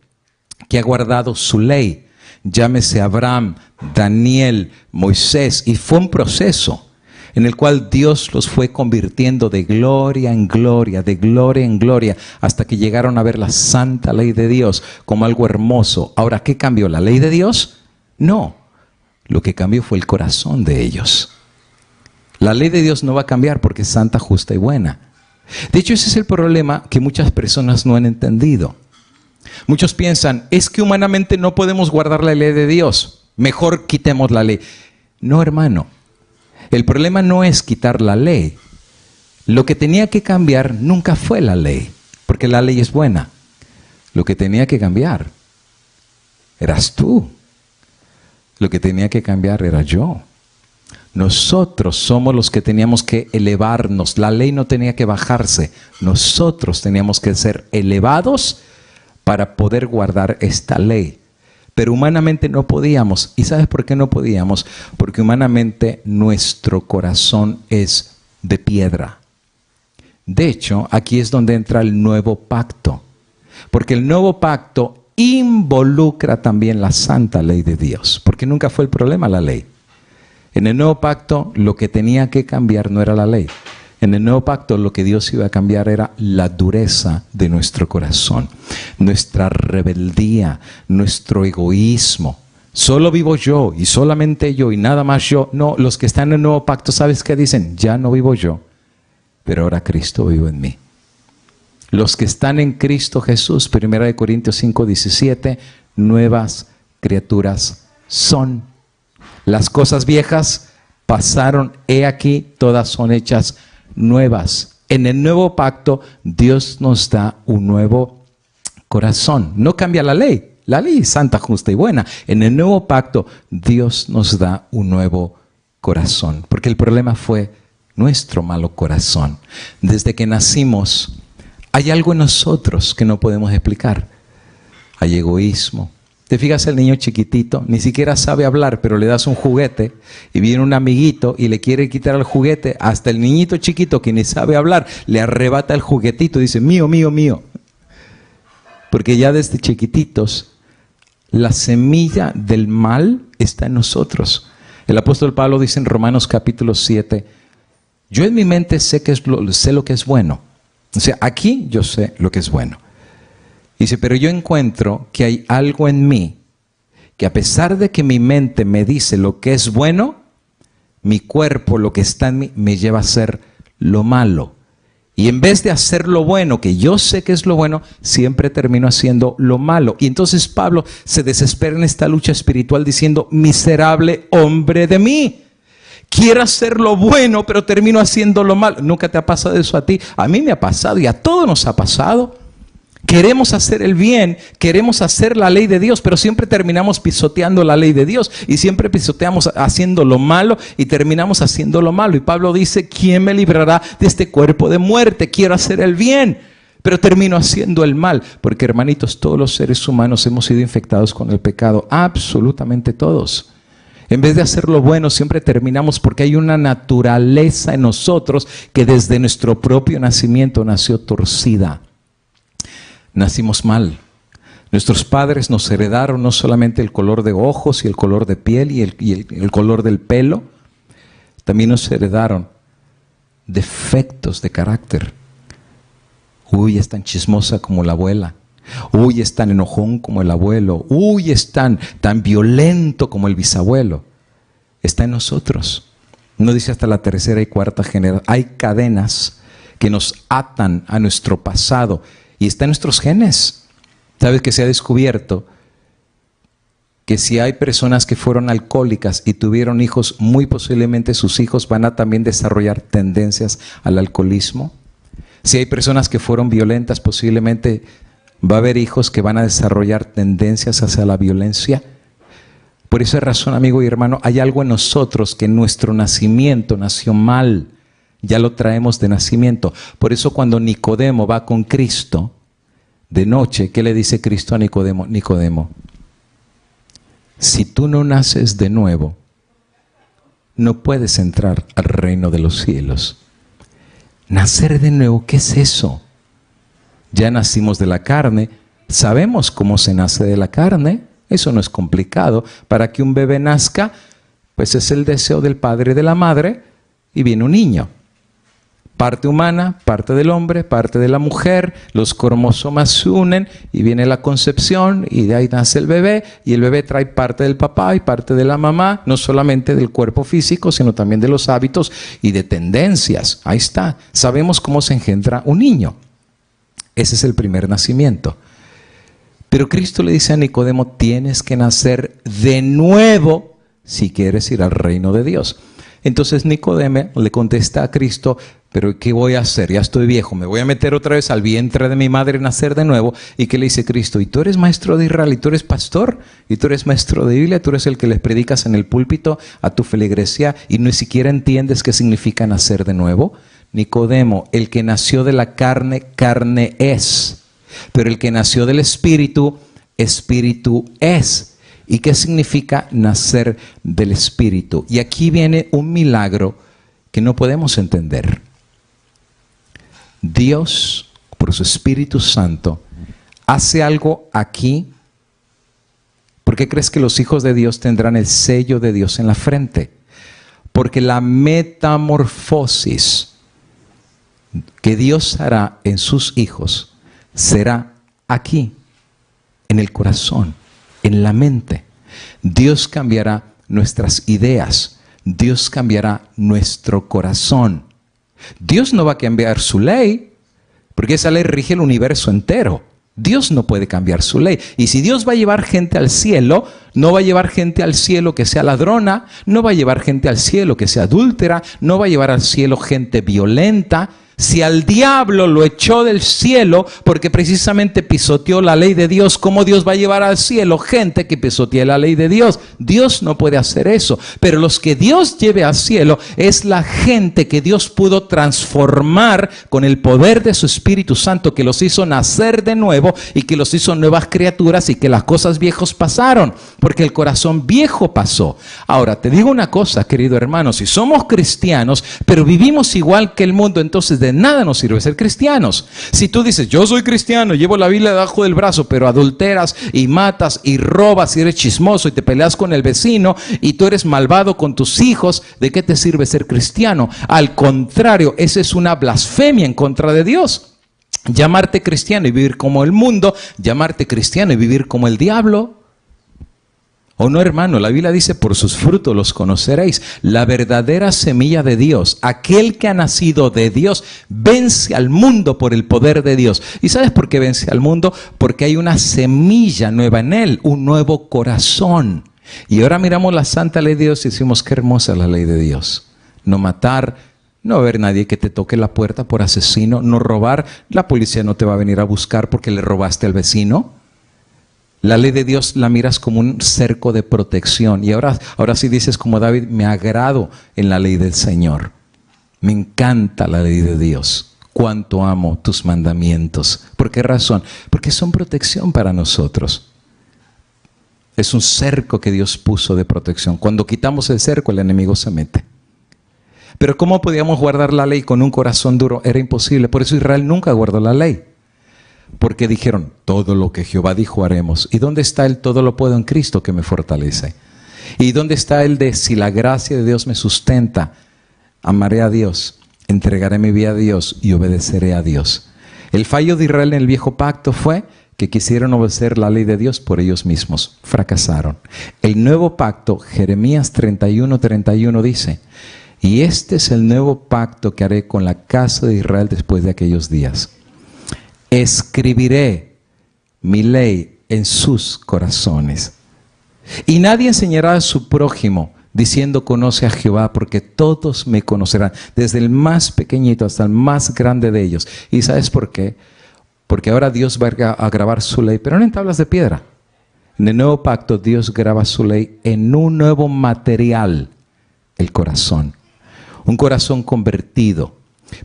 que ha guardado su ley. Llámese Abraham, Daniel, Moisés, y fue un proceso en el cual Dios los fue convirtiendo de gloria en gloria, de gloria en gloria, hasta que llegaron a ver la santa ley de Dios como algo hermoso. Ahora, ¿qué cambió? ¿La ley de Dios? No. Lo que cambió fue el corazón de ellos. La ley de Dios no va a cambiar porque es santa, justa y buena. De hecho, ese es el problema que muchas personas no han entendido. Muchos piensan, es que humanamente no podemos guardar la ley de Dios. Mejor quitemos la ley. No, hermano. El problema no es quitar la ley. Lo que tenía que cambiar nunca fue la ley, porque la ley es buena. Lo que tenía que cambiar eras tú. Lo que tenía que cambiar era yo. Nosotros somos los que teníamos que elevarnos. La ley no tenía que bajarse. Nosotros teníamos que ser elevados para poder guardar esta ley. Pero humanamente no podíamos. ¿Y sabes por qué no podíamos? Porque humanamente nuestro corazón es de piedra. De hecho, aquí es donde entra el nuevo pacto. Porque el nuevo pacto involucra también la santa ley de Dios. Porque nunca fue el problema la ley. En el nuevo pacto lo que tenía que cambiar no era la ley. En el nuevo pacto lo que Dios iba a cambiar era la dureza de nuestro corazón, nuestra rebeldía, nuestro egoísmo. Solo vivo yo y solamente yo y nada más yo. No, los que están en el nuevo pacto, ¿sabes qué dicen? Ya no vivo yo, pero ahora Cristo vive en mí. Los que están en Cristo Jesús, 1 Corintios 5:17, nuevas criaturas son. Las cosas viejas pasaron, he aquí, todas son hechas nuevas. En el nuevo pacto, Dios nos da un nuevo corazón. No cambia la ley es santa, justa y buena. En el nuevo pacto, Dios nos da un nuevo corazón. Porque el problema fue nuestro malo corazón. Desde que nacimos, hay algo en nosotros que no podemos explicar. Hay egoísmo. Te fijas, el niño chiquitito ni siquiera sabe hablar, pero le das un juguete y viene un amiguito y le quiere quitar el juguete. Hasta el niñito chiquito que ni sabe hablar le arrebata el juguetito y dice, mío, mío, mío. Porque ya desde chiquititos la semilla del mal está en nosotros. El apóstol Pablo dice en Romanos capítulo 7, yo en mi mente sé lo que es bueno. O sea, aquí yo sé lo que es bueno. Dice, pero yo encuentro que hay algo en mí, que a pesar de que mi mente me dice lo que es bueno, mi cuerpo, lo que está en mí, me lleva a hacer lo malo. Y en vez de hacer lo bueno, que yo sé que es lo bueno, siempre termino haciendo lo malo. Y entonces Pablo se desespera en esta lucha espiritual diciendo, miserable hombre de mí. Quiero hacer lo bueno, pero termino haciendo lo malo. ¿Nunca te ha pasado eso a ti? A mí me ha pasado y a todos nos ha pasado. Queremos hacer el bien, queremos hacer la ley de Dios, pero siempre terminamos pisoteando la ley de Dios y siempre pisoteamos haciendo lo malo y terminamos haciendo lo malo. Y Pablo dice, ¿quién me librará de este cuerpo de muerte? Quiero hacer el bien, pero termino haciendo el mal. Porque, hermanitos, todos los seres humanos hemos sido infectados con el pecado, absolutamente todos. En vez de hacer lo bueno, siempre terminamos porque hay una naturaleza en nosotros que desde nuestro propio nacimiento nació torcida. Nacimos mal. Nuestros padres nos heredaron no solamente el color de ojos y el color de piel y el color del pelo, también nos heredaron defectos de carácter. Uy, es tan chismosa como la abuela. Uy, es tan enojón como el abuelo. Uy, es tan violento como el bisabuelo. Está en nosotros. No dice hasta la tercera y cuarta generación. Hay cadenas que nos atan a nuestro pasado. Y está en nuestros genes. ¿Sabes que se ha descubierto que si hay personas que fueron alcohólicas y tuvieron hijos, muy posiblemente sus hijos van a también desarrollar tendencias al alcoholismo? Si hay personas que fueron violentas, posiblemente va a haber hijos que van a desarrollar tendencias hacia la violencia. Por esa razón, amigo y hermano, hay algo en nosotros que en nuestro nacimiento nació mal. Ya lo traemos de nacimiento. Por eso cuando Nicodemo va con Cristo de noche, ¿qué le dice Cristo a Nicodemo? Nicodemo, si tú no naces de nuevo, no puedes entrar al reino de los cielos. Nacer de nuevo, ¿qué es eso? Ya nacimos de la carne, sabemos cómo se nace de la carne, eso no es complicado. Para que un bebé nazca, pues es el deseo del padre y de la madre y viene un niño. parte humana, parte del hombre, parte de la mujer, los cromosomas se unen y viene la concepción y de ahí nace el bebé y el bebé trae parte del papá y parte de la mamá, no solamente del cuerpo físico, sino también de los hábitos y de tendencias. Ahí está, sabemos cómo se engendra un niño. Ese es el primer nacimiento. Pero Cristo le dice a Nicodemo, tienes que nacer de nuevo si quieres ir al reino de Dios. Entonces Nicodemo le contesta a Cristo, pero ¿qué voy a hacer? Ya estoy viejo, me voy a meter otra vez al vientre de mi madre y nacer de nuevo. ¿Y qué le dice Cristo? ¿Y tú eres maestro de Israel? ¿Y tú eres pastor? ¿Y tú eres maestro de Biblia? ¿Tú eres el que les predicas en el púlpito a tu feligresía y ni siquiera entiendes qué significa nacer de nuevo? Nicodemo, el que nació de la carne, carne es. Pero el que nació del Espíritu, Espíritu es. ¿Y qué significa nacer del Espíritu? Y aquí viene un milagro que no podemos entender. Dios, por su Espíritu Santo, hace algo aquí. ¿Por qué crees que los hijos de Dios tendrán el sello de Dios en la frente? Porque la metamorfosis que Dios hará en sus hijos será aquí, en el corazón, en la mente. Dios cambiará nuestras ideas. Dios cambiará nuestro corazón. Dios no va a cambiar su ley, porque esa ley rige el universo entero. Dios no puede cambiar su ley. Y si Dios va a llevar gente al cielo, no va a llevar gente al cielo que sea ladrona, no va a llevar gente al cielo que sea adúltera, no va a llevar al cielo gente violenta. Si al diablo lo echó del cielo porque precisamente pisoteó la ley de Dios, ¿cómo Dios va a llevar al cielo gente que pisotee la ley de Dios? Dios no puede hacer eso. Pero los que Dios lleve al cielo es la gente que Dios pudo transformar con el poder de su Espíritu Santo, que los hizo nacer de nuevo y que los hizo nuevas criaturas y que las cosas viejas pasaron, porque el corazón viejo pasó. Ahora, te digo una cosa, querido hermano, si somos cristianos, pero vivimos igual que el mundo, entonces de nada nos sirve ser cristianos. Si tú dices, yo soy cristiano, llevo la Biblia debajo del brazo, pero adulteras y matas y robas y eres chismoso y te peleas con el vecino y tú eres malvado con tus hijos, ¿de qué te sirve ser cristiano? Al contrario, esa es una blasfemia en contra de Dios. Llamarte cristiano y vivir como el mundo, llamarte cristiano y vivir como el diablo. ¿O no, hermano? La Biblia dice, por sus frutos los conoceréis. La verdadera semilla de Dios, aquel que ha nacido de Dios, vence al mundo por el poder de Dios. ¿Y sabes por qué vence al mundo? Porque hay una semilla nueva en él, un nuevo corazón. Y ahora miramos la santa ley de Dios y decimos, qué hermosa la ley de Dios. No matar, no haber nadie que te toque la puerta por asesino, no robar. La policía no te va a venir a buscar porque le robaste al vecino. La ley de Dios la miras como un cerco de protección. Y ahora sí dices como David, me agrado en la ley del Señor. Me encanta la ley de Dios. Cuánto amo tus mandamientos. ¿Por qué razón? Porque son protección para nosotros. Es un cerco que Dios puso de protección. Cuando quitamos el cerco, el enemigo se mete. Pero ¿cómo podíamos guardar la ley con un corazón duro? Era imposible. Por eso Israel nunca guardó la ley. Porque dijeron, todo lo que Jehová dijo haremos. ¿Y dónde está el todo lo puedo en Cristo que me fortalece? ¿Y dónde está el de si la gracia de Dios me sustenta? Amaré a Dios, entregaré mi vida a Dios y obedeceré a Dios. El fallo de Israel en el viejo pacto fue que quisieron obedecer la ley de Dios por ellos mismos. Fracasaron. El nuevo pacto, Jeremías 31:31 dice, y este es el nuevo pacto que haré con la casa de Israel después de aquellos días. Escribiré mi ley en sus corazones. Y nadie enseñará a su prójimo diciendo conoce a Jehová, porque todos me conocerán, desde el más pequeñito hasta el más grande de ellos. ¿Y sabes por qué? Porque ahora Dios va a grabar su ley, pero no en tablas de piedra. En el nuevo pacto Dios graba su ley en un nuevo material, el corazón. Un corazón convertido.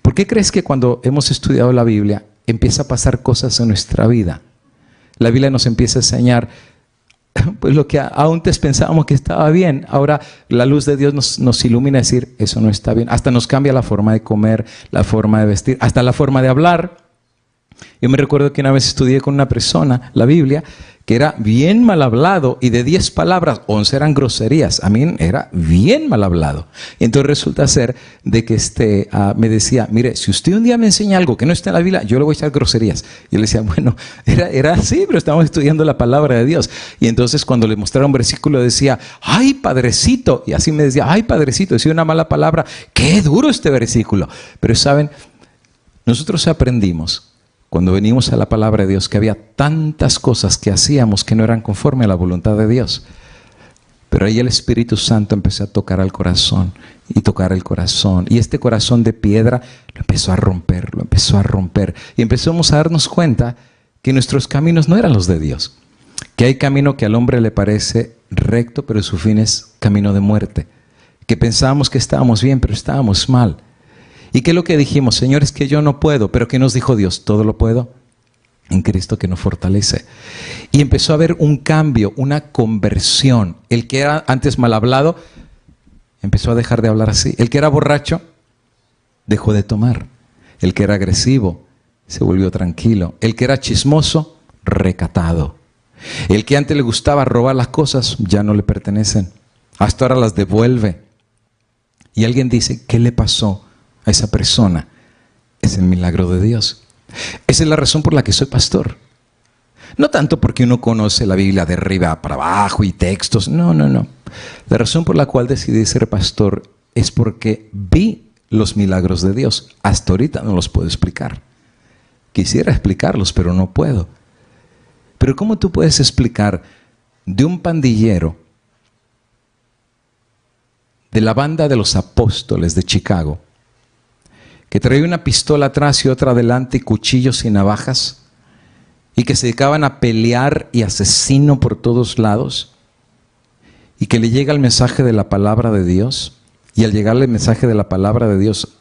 ¿Por qué crees que cuando hemos estudiado la Biblia empieza a pasar cosas en nuestra vida? La Biblia nos empieza a enseñar pues lo que antes pensábamos que estaba bien. Ahora la luz de Dios nos ilumina a decir, eso no está bien. Hasta nos cambia la forma de comer, la forma de vestir, hasta la forma de hablar. Yo me recuerdo que una vez estudié con una persona la Biblia que era bien mal hablado, y de 10 palabras, 11 eran groserías. A mí era bien mal hablado. Y entonces resulta ser de que me decía, mire, si usted un día me enseña algo que no está en la Biblia, yo le voy a echar groserías. Y yo le decía, bueno, era así, pero estábamos estudiando la palabra de Dios. Y entonces cuando le mostraba un versículo decía, ¡ay, padrecito! Y así me decía, ¡ay, padrecito! Decía una mala palabra. ¡Qué duro este versículo! Pero saben, nosotros aprendimos cuando venimos a la palabra de Dios que había tantas cosas que hacíamos que no eran conforme a la voluntad de Dios. Pero ahí el Espíritu Santo empezó a tocar al corazón y tocar el corazón. Y este corazón de piedra lo empezó a romper. Y empezamos a darnos cuenta que nuestros caminos no eran los de Dios. Que hay camino que al hombre le parece recto, pero su fin es camino de muerte. Que pensábamos que estábamos bien, pero estábamos mal. ¿Y qué es lo que dijimos? Señor, es que yo no puedo. ¿Pero qué nos dijo Dios? Todo lo puedo en Cristo que nos fortalece. Y empezó a haber un cambio, una conversión. El que era antes mal hablado, empezó a dejar de hablar así. El que era borracho, dejó de tomar. El que era agresivo, se volvió tranquilo. El que era chismoso, recatado. El que antes le gustaba robar las cosas, ya no le pertenecen. Hasta ahora las devuelve. Y alguien dice, ¿qué le pasó a esa persona? Es el milagro de Dios. Esa es la razón por la que soy pastor. No tanto porque uno conoce la Biblia de arriba para abajo y textos. No. La razón por la cual decidí ser pastor es porque vi los milagros de Dios. Hasta ahorita no los puedo explicar. Quisiera explicarlos, pero no puedo. Pero ¿cómo tú puedes explicar de un pandillero de la banda de los apóstoles de Chicago, que traía una pistola atrás y otra adelante y cuchillos y navajas, y que se dedicaban a pelear y asesino por todos lados, y que le llega el mensaje de la palabra de Dios, y al llegarle el mensaje de la palabra de Dios,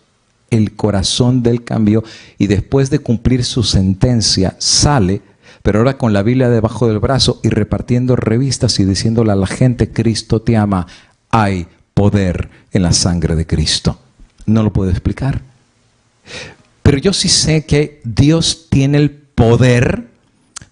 el corazón de él cambió, y después de cumplir su sentencia, sale, pero ahora con la Biblia debajo del brazo y repartiendo revistas y diciéndole a la gente, Cristo te ama, hay poder en la sangre de Cristo. No lo puedo explicar. Pero yo sí sé que Dios tiene el poder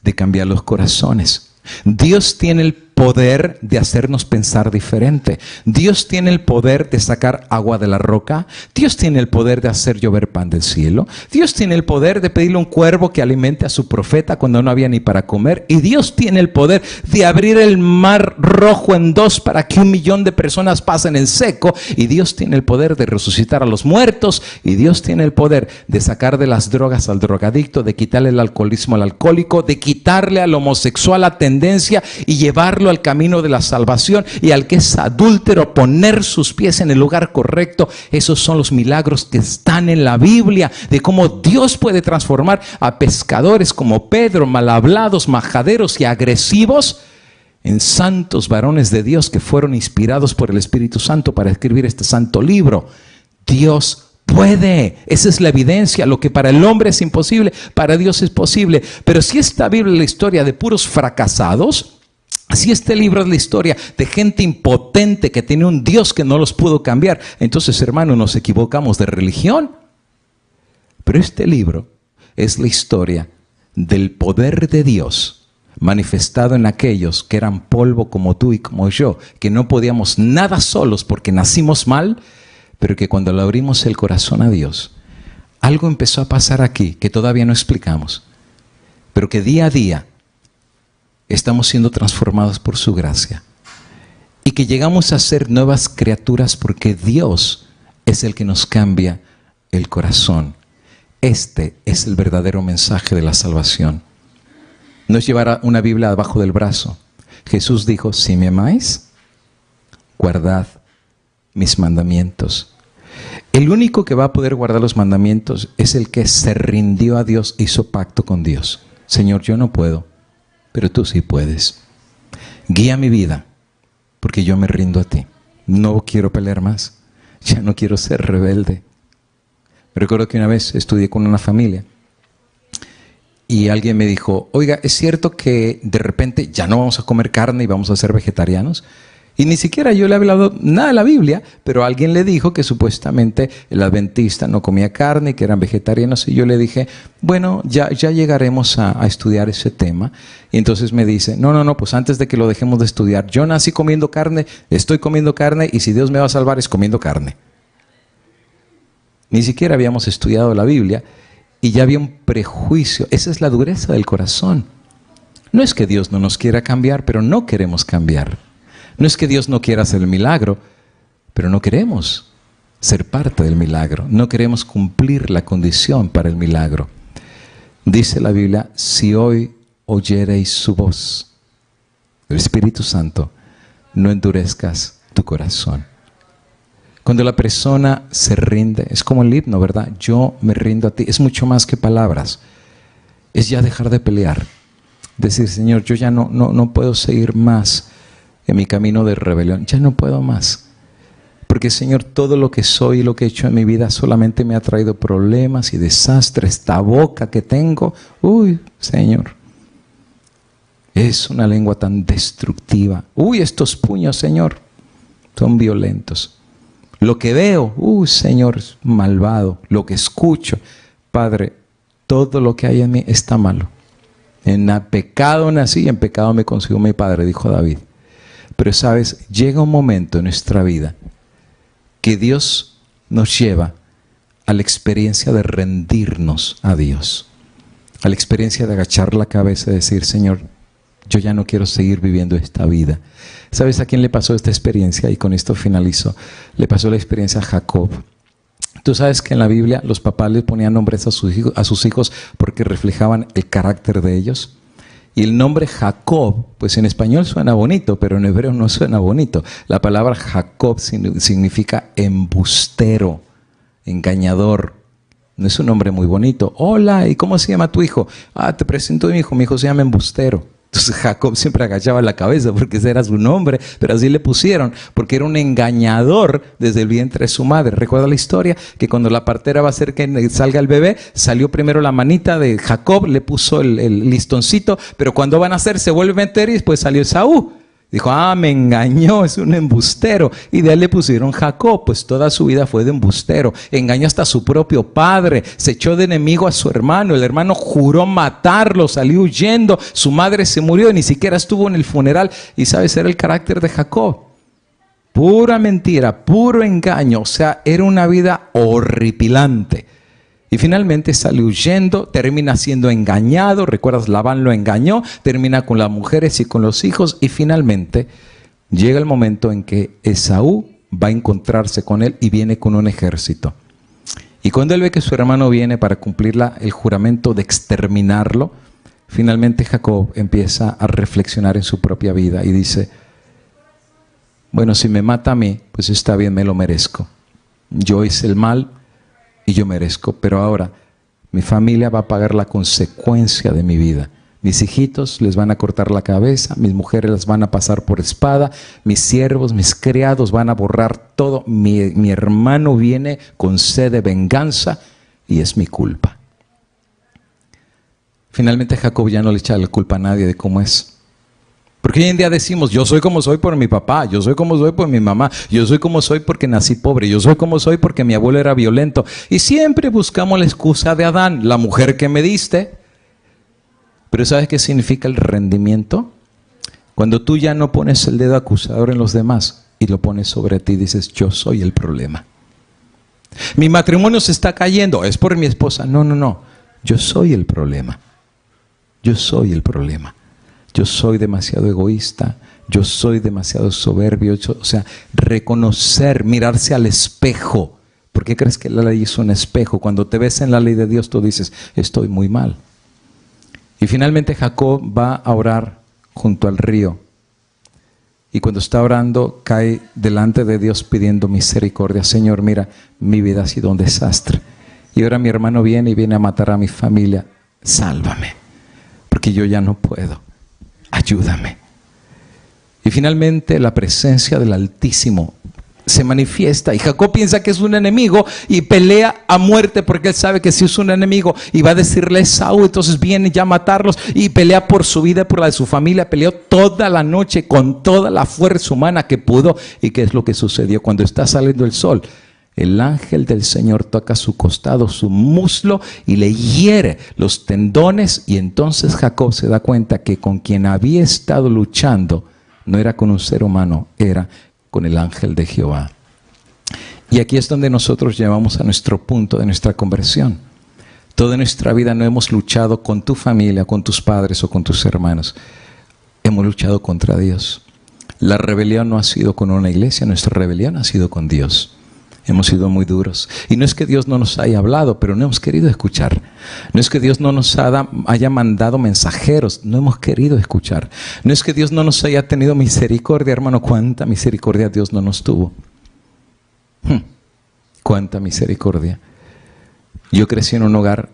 de cambiar los corazones. Dios tiene el poder de hacernos pensar diferente. Dios tiene el poder de sacar agua de la roca. Dios tiene el poder de hacer llover pan del cielo. Dios tiene el poder de pedirle a un cuervo que alimente a su profeta cuando no había ni para comer. Y Dios tiene el poder de abrir el mar rojo en dos para que 1 millón de personas pasen en seco. Y Dios tiene el poder de resucitar a los muertos. Y Dios tiene el poder de sacar de las drogas al drogadicto, de quitarle el alcoholismo al alcohólico, de quitarle al homosexual la tendencia y llevarlo al camino de la salvación, y al que es adúltero poner sus pies en el lugar correcto. Esos son los milagros que están en la Biblia, de cómo Dios puede transformar a pescadores como Pedro, mal hablados, majaderos y agresivos, en santos varones de Dios que fueron inspirados por el Espíritu Santo para escribir este santo libro. Dios puede. Esa es la evidencia. Lo que para el hombre es imposible, para Dios es posible. Pero si esta Biblia es la historia de puros fracasados, si este libro es la historia de gente impotente que tiene un Dios que no los pudo cambiar, entonces, hermano, nos equivocamos de religión. Pero este libro es la historia del poder de Dios manifestado en aquellos que eran polvo como tú y como yo, que no podíamos nada solos porque nacimos mal, pero que cuando le abrimos el corazón a Dios, algo empezó a pasar aquí que todavía no explicamos, pero que día a día estamos siendo transformados por su gracia, y que llegamos a ser nuevas criaturas porque Dios es el que nos cambia el corazón. Este es el verdadero mensaje de la salvación. No es llevar una Biblia debajo del brazo. Jesús dijo, si me amáis, guardad mis mandamientos. El único que va a poder guardar los mandamientos es el que se rindió a Dios, hizo pacto con Dios. Señor, yo no puedo, pero tú sí puedes. Guía mi vida, porque yo me rindo a ti. No quiero pelear más. Ya no quiero ser rebelde. Recuerdo que una vez estudié con una familia y alguien me dijo, oiga, ¿es cierto que de repente ya no vamos a comer carne y vamos a ser vegetarianos? Y ni siquiera yo le he hablado nada de la Biblia, pero alguien le dijo que supuestamente el adventista no comía carne, que eran vegetarianos, y yo le dije, bueno, ya llegaremos a estudiar ese tema. Y entonces me dice, no, pues antes de que lo dejemos de estudiar, yo nací comiendo carne, estoy comiendo carne, y si Dios me va a salvar es comiendo carne. Ni siquiera habíamos estudiado la Biblia, y ya había un prejuicio. Esa es la dureza del corazón. No es que Dios no nos quiera cambiar, pero no queremos cambiar. No es que Dios no quiera hacer el milagro, pero no queremos ser parte del milagro. No queremos cumplir la condición para el milagro. Dice la Biblia, si hoy oyereis su voz, el Espíritu Santo, no endurezcas tu corazón. Cuando la persona se rinde, es como el himno, ¿verdad? Yo me rindo a ti. Es mucho más que palabras. Es ya dejar de pelear. Decir, Señor, yo ya no puedo seguir más en mi camino de rebelión. Ya no puedo más. Porque, Señor, todo lo que soy y lo que he hecho en mi vida solamente me ha traído problemas y desastres. Esta boca que tengo, uy, Señor, es una lengua tan destructiva. Uy, estos puños, Señor, son violentos. Lo que veo, Señor, es malvado. Lo que escucho, Padre, todo lo que hay en mí está malo. En pecado nací y en pecado me consiguió mi Padre, dijo David. Pero sabes, llega un momento en nuestra vida que Dios nos lleva a la experiencia de rendirnos a Dios. A la experiencia de agachar la cabeza y decir, Señor, yo ya no quiero seguir viviendo esta vida. ¿Sabes a quién le pasó esta experiencia? Y con esto finalizo. Le pasó la experiencia a Jacob. Tú sabes que en la Biblia los papás le ponían nombres a sus hijos porque reflejaban el carácter de ellos. Y el nombre Jacob, pues en español suena bonito, pero en hebreo no suena bonito. La palabra Jacob significa embustero, engañador. No es un nombre muy bonito. Hola, ¿y cómo se llama tu hijo? Te presento a mi hijo se llama Embustero. Entonces Jacob siempre agachaba la cabeza porque ese era su nombre, pero así le pusieron, porque era un engañador desde el vientre de su madre. ¿Recuerda la historia? Que cuando la partera va a hacer que salga el bebé, salió primero la manita de Jacob, le puso el listoncito, pero cuando van a hacer se vuelve a meter y después salió Esaú. Dijo, me engañó, es un embustero. Y de él le pusieron Jacob, pues toda su vida fue de embustero. Engañó hasta a su propio padre, se echó de enemigo a su hermano. El hermano juró matarlo, salió huyendo. Su madre se murió y ni siquiera estuvo en el funeral. Y sabes, era el carácter de Jacob. Pura mentira, puro engaño. O sea, era una vida horripilante. Y finalmente sale huyendo, termina siendo engañado. ¿Recuerdas? Labán lo engañó, termina con las mujeres y con los hijos. Y finalmente llega el momento en que Esaú va a encontrarse con él y viene con un ejército. Y cuando él ve que su hermano viene para cumplir el juramento de exterminarlo, finalmente Jacob empieza a reflexionar en su propia vida y dice, bueno, si me mata a mí, pues está bien, me lo merezco. Yo hice el mal y yo merezco, pero ahora mi familia va a pagar la consecuencia de mi vida. Mis hijitos les van a cortar la cabeza, mis mujeres las van a pasar por espada, mis siervos, mis criados van a borrar todo. Mi hermano viene con sed de venganza y es mi culpa. Finalmente Jacob ya no le echa la culpa a nadie de cómo es. Porque hoy en día decimos, yo soy como soy por mi papá, yo soy como soy por mi mamá, yo soy como soy porque nací pobre, yo soy como soy porque mi abuelo era violento. Y siempre buscamos la excusa de Adán, la mujer que me diste. Pero ¿sabes qué significa el rendimiento? Cuando tú ya no pones el dedo acusador en los demás y lo pones sobre ti, dices, yo soy el problema. Mi matrimonio se está cayendo, es por mi esposa. No, yo soy el problema. Yo soy el problema. Yo soy demasiado egoísta, yo soy demasiado soberbio. O sea, reconocer, mirarse al espejo. ¿Por qué crees que la ley es un espejo? Cuando te ves en la ley de Dios, tú dices, estoy muy mal. Y finalmente Jacob va a orar junto al río. Y cuando está orando, cae delante de Dios pidiendo misericordia. Señor, mira, mi vida ha sido un desastre. Y ahora mi hermano viene a matar a mi familia. Sálvame, porque yo ya no puedo. Ayúdame. Y finalmente la presencia del Altísimo se manifiesta y Jacob piensa que es un enemigo y pelea a muerte porque él sabe que si es un enemigo y va a decirle a Esaú, entonces viene ya a matarlos y pelea por su vida, por la de su familia. Peleó toda la noche con toda la fuerza humana que pudo. ¿Y qué es lo que sucedió? Cuando está saliendo el sol, el ángel del Señor toca su costado, su muslo, y le hiere los tendones, y entonces Jacob se da cuenta que con quien había estado luchando no era con un ser humano, era con el ángel de Jehová. Y aquí es donde nosotros llevamos a nuestro punto de nuestra conversión. Toda nuestra vida no hemos luchado con tu familia, con tus padres o con tus hermanos. Hemos luchado contra Dios. La rebelión no ha sido con una iglesia, nuestra rebelión ha sido con Dios. Hemos sido muy duros. Y no es que Dios no nos haya hablado, pero no hemos querido escuchar. No es que Dios no nos haya mandado mensajeros, no hemos querido escuchar. No es que Dios no nos haya tenido misericordia, hermano. ¿Cuánta misericordia Dios no nos tuvo? ¿Cuánta misericordia? Yo crecí en un hogar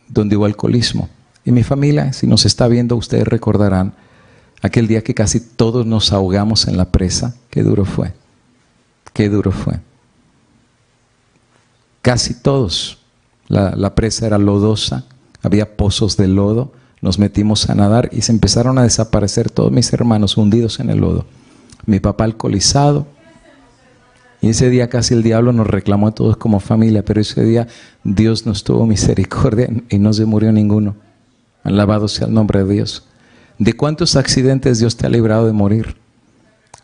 donde hubo alcoholismo. Y mi familia, si nos está viendo, ustedes recordarán aquel día que casi todos nos ahogamos en la presa. Qué duro fue. Qué duro fue. Casi todos. La presa era lodosa, había pozos de lodo, nos metimos a nadar y se empezaron a desaparecer todos mis hermanos hundidos en el lodo. Mi papá alcoholizado. Y ese día casi el diablo nos reclamó a todos como familia, pero ese día Dios nos tuvo misericordia y no se murió ninguno. Alabado sea el nombre de Dios. ¿De cuántos accidentes Dios te ha librado de morir?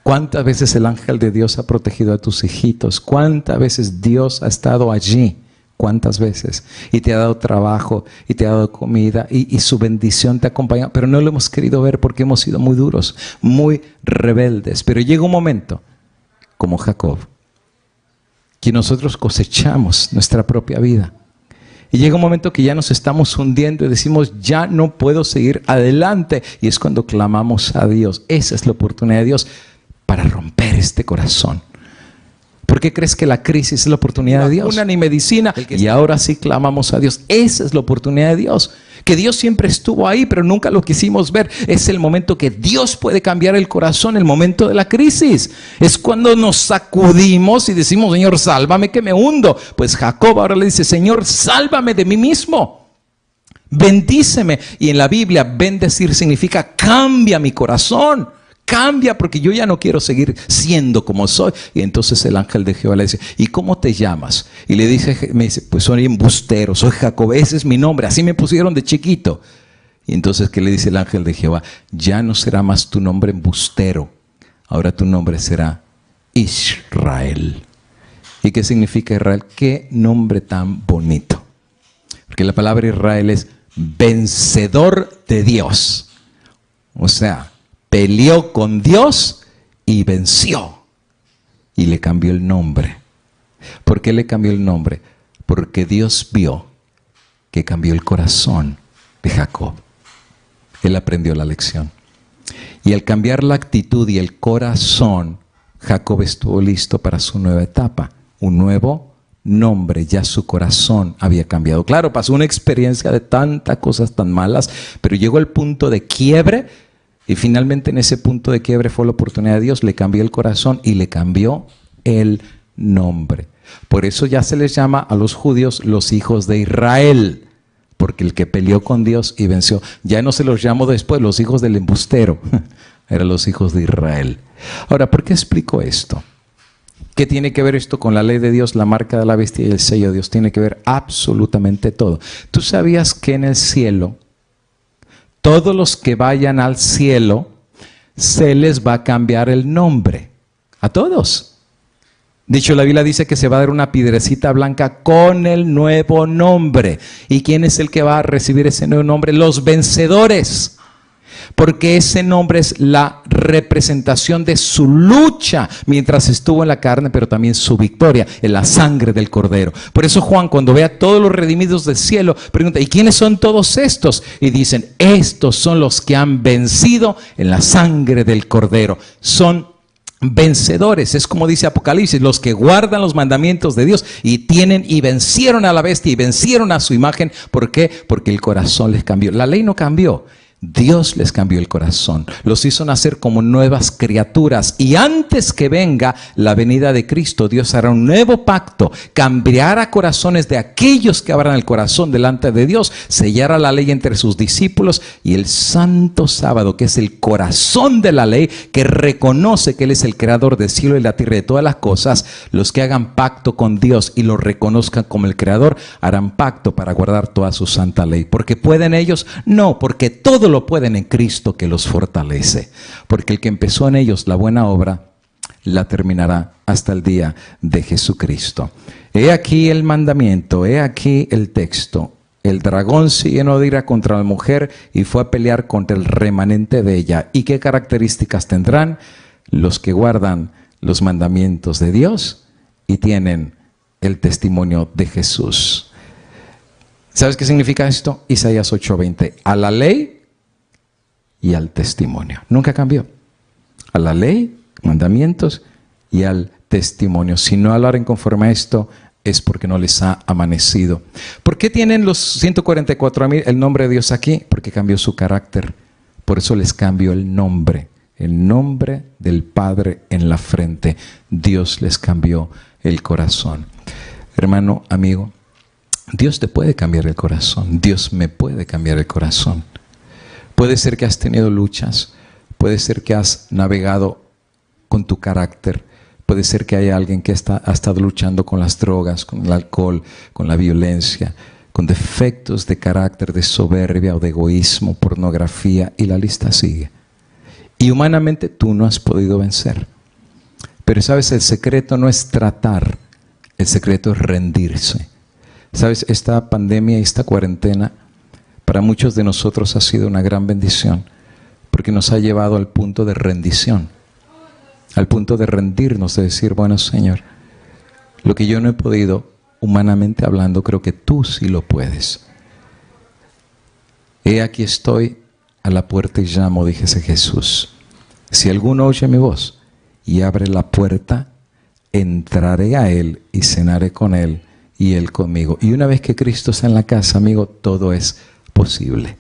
¿Cuántas veces el ángel de Dios ha protegido a tus hijitos? ¿Cuántas veces Dios ha estado allí? ¿Cuántas veces? Y te ha dado trabajo, y te ha dado comida, y su bendición te ha acompañado. Pero no lo hemos querido ver porque hemos sido muy duros, muy rebeldes. Pero llega un momento, como Jacob, que nosotros cosechamos nuestra propia vida. Y llega un momento que ya nos estamos hundiendo y decimos, ya no puedo seguir adelante. Y es cuando clamamos a Dios. Esa es la oportunidad de Dios para romper este corazón. ¿Por qué crees que la crisis es la oportunidad de Dios? Ni medicina. Y ahora sí clamamos a Dios. Esa es la oportunidad de Dios. Que Dios siempre estuvo ahí, pero nunca lo quisimos ver. Es el momento que Dios puede cambiar el corazón, el momento de la crisis. Es cuando nos sacudimos y decimos, Señor, sálvame que me hundo. Pues Jacob ahora le dice, Señor, sálvame de mí mismo. Bendíceme. Y en la Biblia, bendecir significa cambia mi corazón. Cambia porque yo ya no quiero seguir siendo como soy. Y entonces el ángel de Jehová le dice, ¿y cómo te llamas? Y me dice, pues soy embustero, soy Jacob, ese es mi nombre, así me pusieron de chiquito. Y entonces, ¿qué le dice el ángel de Jehová? Ya no será más tu nombre embustero, ahora tu nombre será Israel. ¿Y qué significa Israel? Qué nombre tan bonito. Porque la palabra Israel es vencedor de Dios. O sea, peleó con Dios y venció. Y le cambió el nombre. ¿Por qué le cambió el nombre? Porque Dios vio que cambió el corazón de Jacob. Él aprendió la lección. Y al cambiar la actitud y el corazón, Jacob estuvo listo para su nueva etapa. Un nuevo nombre, ya su corazón había cambiado. Claro, pasó una experiencia de tantas cosas tan malas, pero llegó el punto de quiebre. Y finalmente en ese punto de quiebre fue la oportunidad de Dios, le cambió el corazón y le cambió el nombre. Por eso ya se les llama a los judíos los hijos de Israel, porque el que peleó con Dios y venció. Ya no se los llamó después los hijos del embustero, eran los hijos de Israel. Ahora, ¿por qué explico esto? ¿Qué tiene que ver esto con la ley de Dios, la marca de la bestia y el sello de Dios? Tiene que ver absolutamente todo. ¿Tú sabías que en el cielo, todos los que vayan al cielo, se les va a cambiar el nombre? A todos. De hecho, la Biblia dice que se va a dar una piedrecita blanca con el nuevo nombre. ¿Y quién es el que va a recibir ese nuevo nombre? Los vencedores. Porque ese nombre es la representación de su lucha mientras estuvo en la carne, pero también su victoria en la sangre del Cordero. Por eso Juan, cuando ve a todos los redimidos del cielo, pregunta, ¿y quiénes son todos estos? Y dicen, estos son los que han vencido en la sangre del Cordero. Son vencedores, es como dice Apocalipsis, los que guardan los mandamientos de Dios y tienen y vencieron a la bestia y vencieron a su imagen. ¿Por qué? Porque el corazón les cambió. La ley no cambió. Dios les cambió el corazón, los hizo nacer como nuevas criaturas, y antes que venga la venida de Cristo, Dios hará un nuevo pacto, cambiará corazones de aquellos que abran el corazón delante de Dios, sellará la ley entre sus discípulos, y el santo sábado, que es el corazón de la ley, que reconoce que Él es el creador del cielo y la tierra y de todas las cosas, los que hagan pacto con Dios y lo reconozcan como el creador, harán pacto para guardar toda su santa ley. ¿Porque pueden ellos? No, porque todo lo pueden en Cristo que los fortalece. Porque el que empezó en ellos la buena obra, la terminará hasta el día de Jesucristo. He aquí el mandamiento, he aquí el texto. El dragón se llenó de ira contra la mujer y fue a pelear contra el remanente de ella. ¿Y qué características tendrán? Los que guardan los mandamientos de Dios y tienen el testimonio de Jesús. ¿Sabes qué significa esto? Isaías 8:20. A la ley y al testimonio. Nunca cambió. A la ley, mandamientos y al testimonio. Si no hablaran conforme a esto, es porque no les ha amanecido. ¿Por qué tienen los 144,000 el nombre de Dios aquí? Porque cambió su carácter. Por eso les cambió el nombre. El nombre del Padre en la frente. Dios les cambió el corazón. Hermano, amigo, Dios te puede cambiar el corazón. Dios me puede cambiar el corazón. Puede ser que has tenido luchas, puede ser que has navegado con tu carácter, puede ser que haya alguien que ha estado luchando con las drogas, con el alcohol, con la violencia, con defectos de carácter, de soberbia o de egoísmo, pornografía, y la lista sigue. Y humanamente tú no has podido vencer. Pero sabes, el secreto no es tratar, el secreto es rendirse. Sabes, esta pandemia y esta cuarentena para muchos de nosotros ha sido una gran bendición, porque nos ha llevado al punto de rendición, al punto de rendirnos, de decir, bueno, Señor, lo que yo no he podido, humanamente hablando, creo que tú sí lo puedes. He aquí estoy a la puerta y llamo, dijese Jesús. Si alguno oye mi voz y abre la puerta, entraré a él y cenaré con él y él conmigo. Y una vez que Cristo está en la casa, amigo, todo es posible,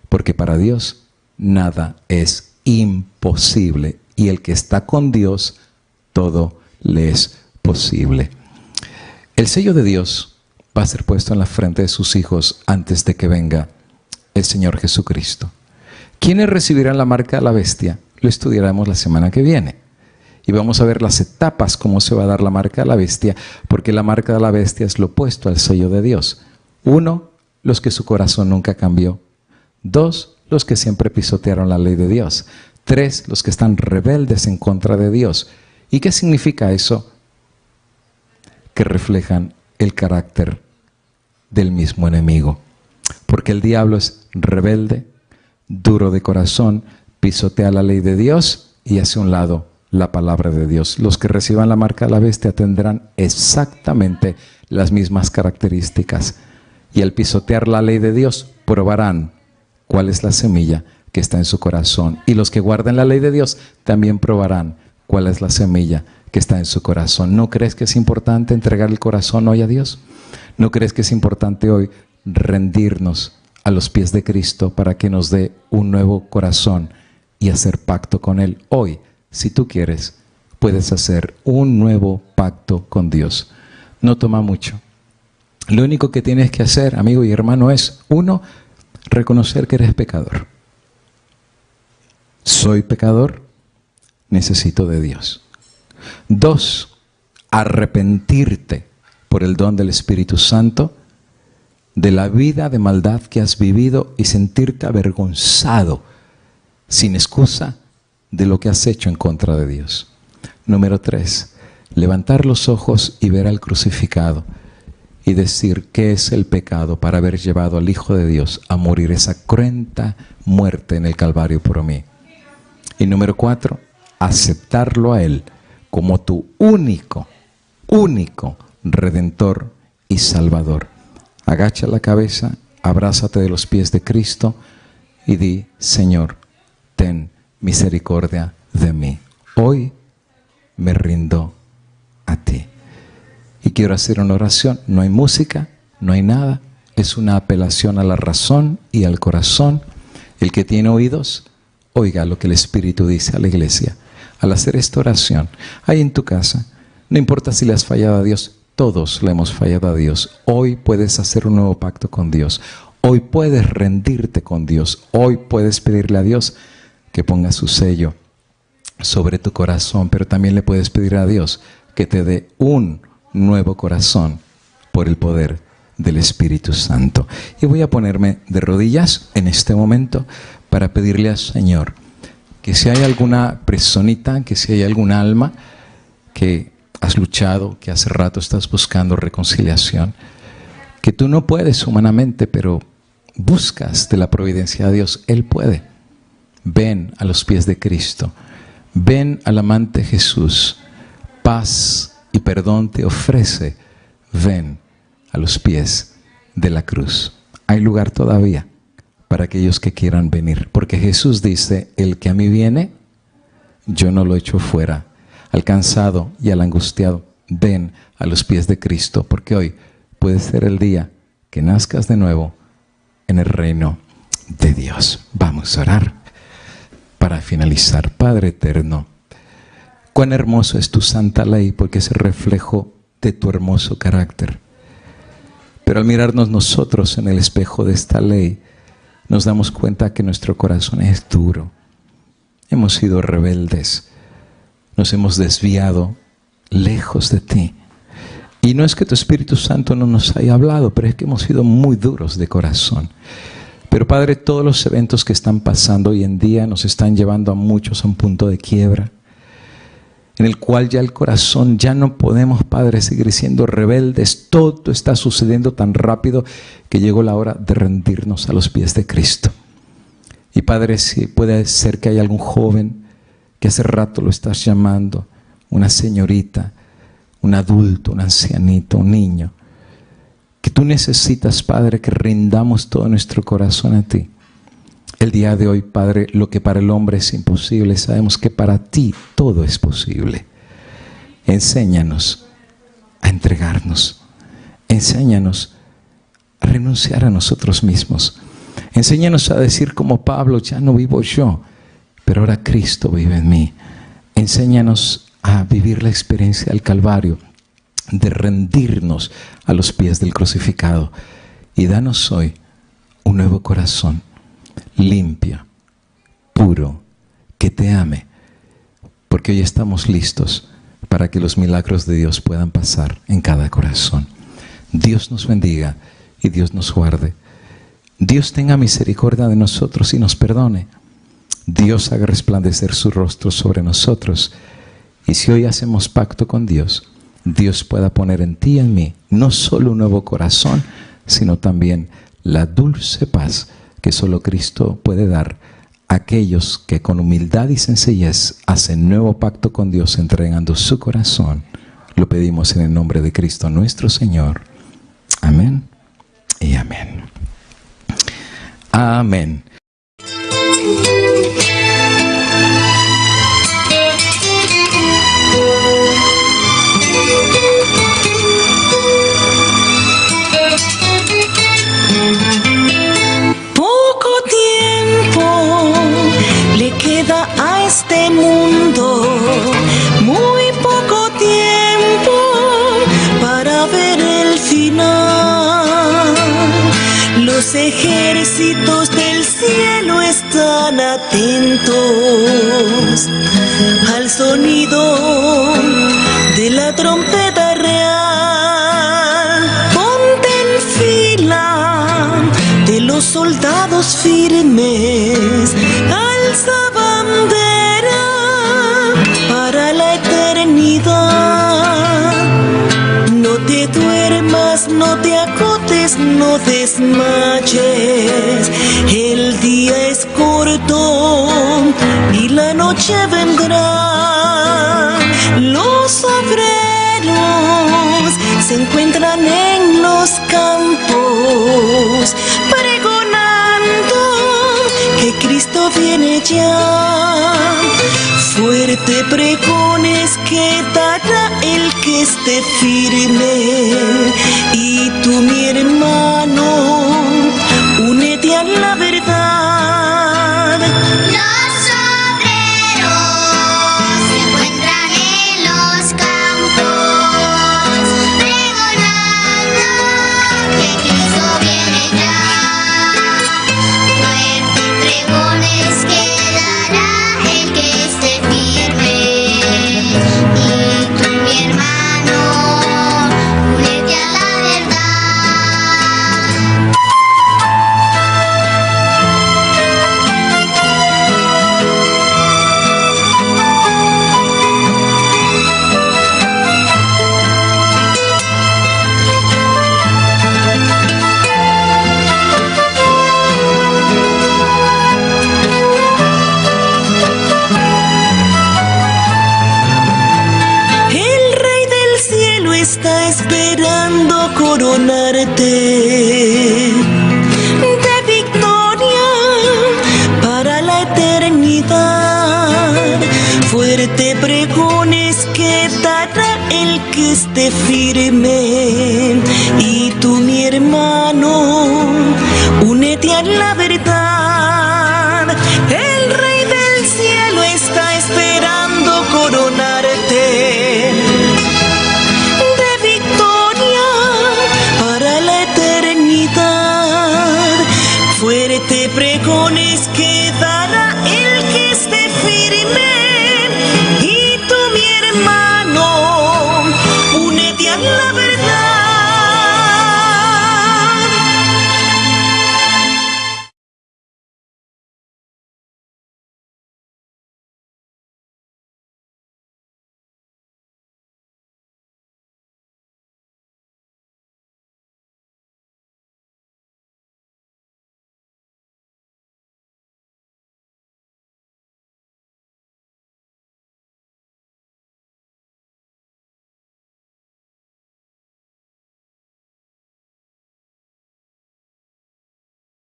porque para Dios nada es imposible, y el que está con Dios, todo le es posible. El sello de Dios va a ser puesto en la frente de sus hijos antes de que venga el Señor Jesucristo. ¿Quiénes recibirán la marca de la bestia? Lo estudiaremos la semana que viene. Y vamos a ver las etapas, cómo se va a dar la marca de la bestia, porque la marca de la bestia es lo opuesto al sello de Dios. 1, los que su corazón nunca cambió. 2, los que siempre pisotearon la ley de Dios. 3, los que están rebeldes en contra de Dios. ¿Y qué significa eso? Que reflejan el carácter del mismo enemigo. Porque el diablo es rebelde, duro de corazón, pisotea la ley de Dios y hace a un lado la palabra de Dios. Los que reciban la marca de la bestia tendrán exactamente las mismas características. Y al pisotear la ley de Dios, probarán cuál es la semilla que está en su corazón. Y los que guarden la ley de Dios también probarán cuál es la semilla que está en su corazón. ¿No crees que es importante entregar el corazón hoy a Dios? ¿No crees que es importante hoy rendirnos a los pies de Cristo para que nos dé un nuevo corazón y hacer pacto con Él? Hoy, si tú quieres, puedes hacer un nuevo pacto con Dios. No toma mucho. Lo único que tienes que hacer, amigo y hermano, es 1, reconocer que eres pecador. Soy pecador, necesito de Dios. 2, arrepentirte por el don del Espíritu Santo de la vida de maldad que has vivido y sentirte avergonzado, sin excusa, de lo que has hecho en contra de Dios. Número 3, levantar los ojos y ver al crucificado y decir qué es el pecado para haber llevado al Hijo de Dios a morir esa cruenta muerte en el Calvario por mí. Y número 4, aceptarlo a Él como tu único Redentor y Salvador. Agacha la cabeza, abrázate de los pies de Cristo y di, Señor, ten misericordia de mí. Hoy me rindo a ti. Y quiero hacer una oración. No hay música, no hay nada. Es una apelación a la razón y al corazón. El que tiene oídos, oiga lo que el Espíritu dice a la iglesia. Al hacer esta oración, ahí en tu casa, no importa si le has fallado a Dios, todos le hemos fallado a Dios. Hoy puedes hacer un nuevo pacto con Dios. Hoy puedes rendirte con Dios. Hoy puedes pedirle a Dios que ponga su sello sobre tu corazón, pero también le puedes pedir a Dios que te dé un nuevo corazón por el poder del Espíritu Santo. Y voy a ponerme de rodillas en este momento para pedirle al Señor que si hay alguna personita, que si hay algún alma que has luchado, que hace rato estás buscando reconciliación, que tú no puedes humanamente, pero buscas de la providencia de Dios, Él puede. Ven a los pies de Cristo, ven al amante Jesús, paz y perdón te ofrece, ven a los pies de la cruz. Hay lugar todavía para aquellos que quieran venir, porque Jesús dice, el que a mí viene, yo no lo echo fuera. Al cansado y al angustiado, ven a los pies de Cristo, porque hoy puede ser el día que nazcas de nuevo en el reino de Dios. Vamos a orar para finalizar. Padre eterno, cuán hermoso es tu santa ley, porque es el reflejo de tu hermoso carácter. Pero al mirarnos nosotros en el espejo de esta ley, nos damos cuenta que nuestro corazón es duro. Hemos sido rebeldes, nos hemos desviado lejos de ti. Y no es que tu Espíritu Santo no nos haya hablado, pero es que hemos sido muy duros de corazón. Pero Padre, todos los eventos que están pasando hoy en día nos están llevando a muchos a un punto de quiebra, en el cual ya el corazón, ya no podemos, Padre, seguir siendo rebeldes. Todo está sucediendo tan rápido que llegó la hora de rendirnos a los pies de Cristo. Y Padre, si puede ser que haya algún joven que hace rato lo estás llamando, una señorita, un adulto, un ancianito, un niño, que tú necesitas, Padre, que rindamos todo nuestro corazón a ti. El día de hoy, Padre, lo que para el hombre es imposible, sabemos que para ti todo es posible. Enséñanos a entregarnos. Enséñanos a renunciar a nosotros mismos. Enséñanos a decir como Pablo, ya no vivo yo, pero ahora Cristo vive en mí. Enséñanos a vivir la experiencia del Calvario, de rendirnos a los pies del crucificado. Y danos hoy un nuevo corazón, limpio, puro, que te ame, porque hoy estamos listos para que los milagros de Dios puedan pasar en cada corazón. Dios nos bendiga y Dios nos guarde. Dios tenga misericordia de nosotros y nos perdone. Dios haga resplandecer su rostro sobre nosotros. Y si hoy hacemos pacto con Dios, Dios pueda poner en ti y en mí no solo un nuevo corazón, sino también la dulce paz que solo Cristo puede dar a aquellos que con humildad y sencillez hacen nuevo pacto con Dios, entregando su corazón. Lo pedimos en el nombre de Cristo nuestro Señor. Amén y amén. Amén. Queda a este mundo muy poco tiempo para ver el final. Los ejércitos del cielo están atentos al sonido de la trompeta real. Ponte en fila de los soldados firmes, alza bandera para la eternidad. No te duermas, no te acotes, no desmayes. El día es corto y la noche vendrá. Los obreros se encuentran en los campos pregonando que Cristo viene ya. Fuerte pregones que dará el que esté firme. Y tú, mi hermano, únete a la verdad. coronarte de victoria para la eternidad. Fuerte pregones que dará el que esté firme, y tú, mi hermano, únete a la verdad. El Rey del cielo está esperando coronarte de victoria para la eternidad. Fuerte pregones que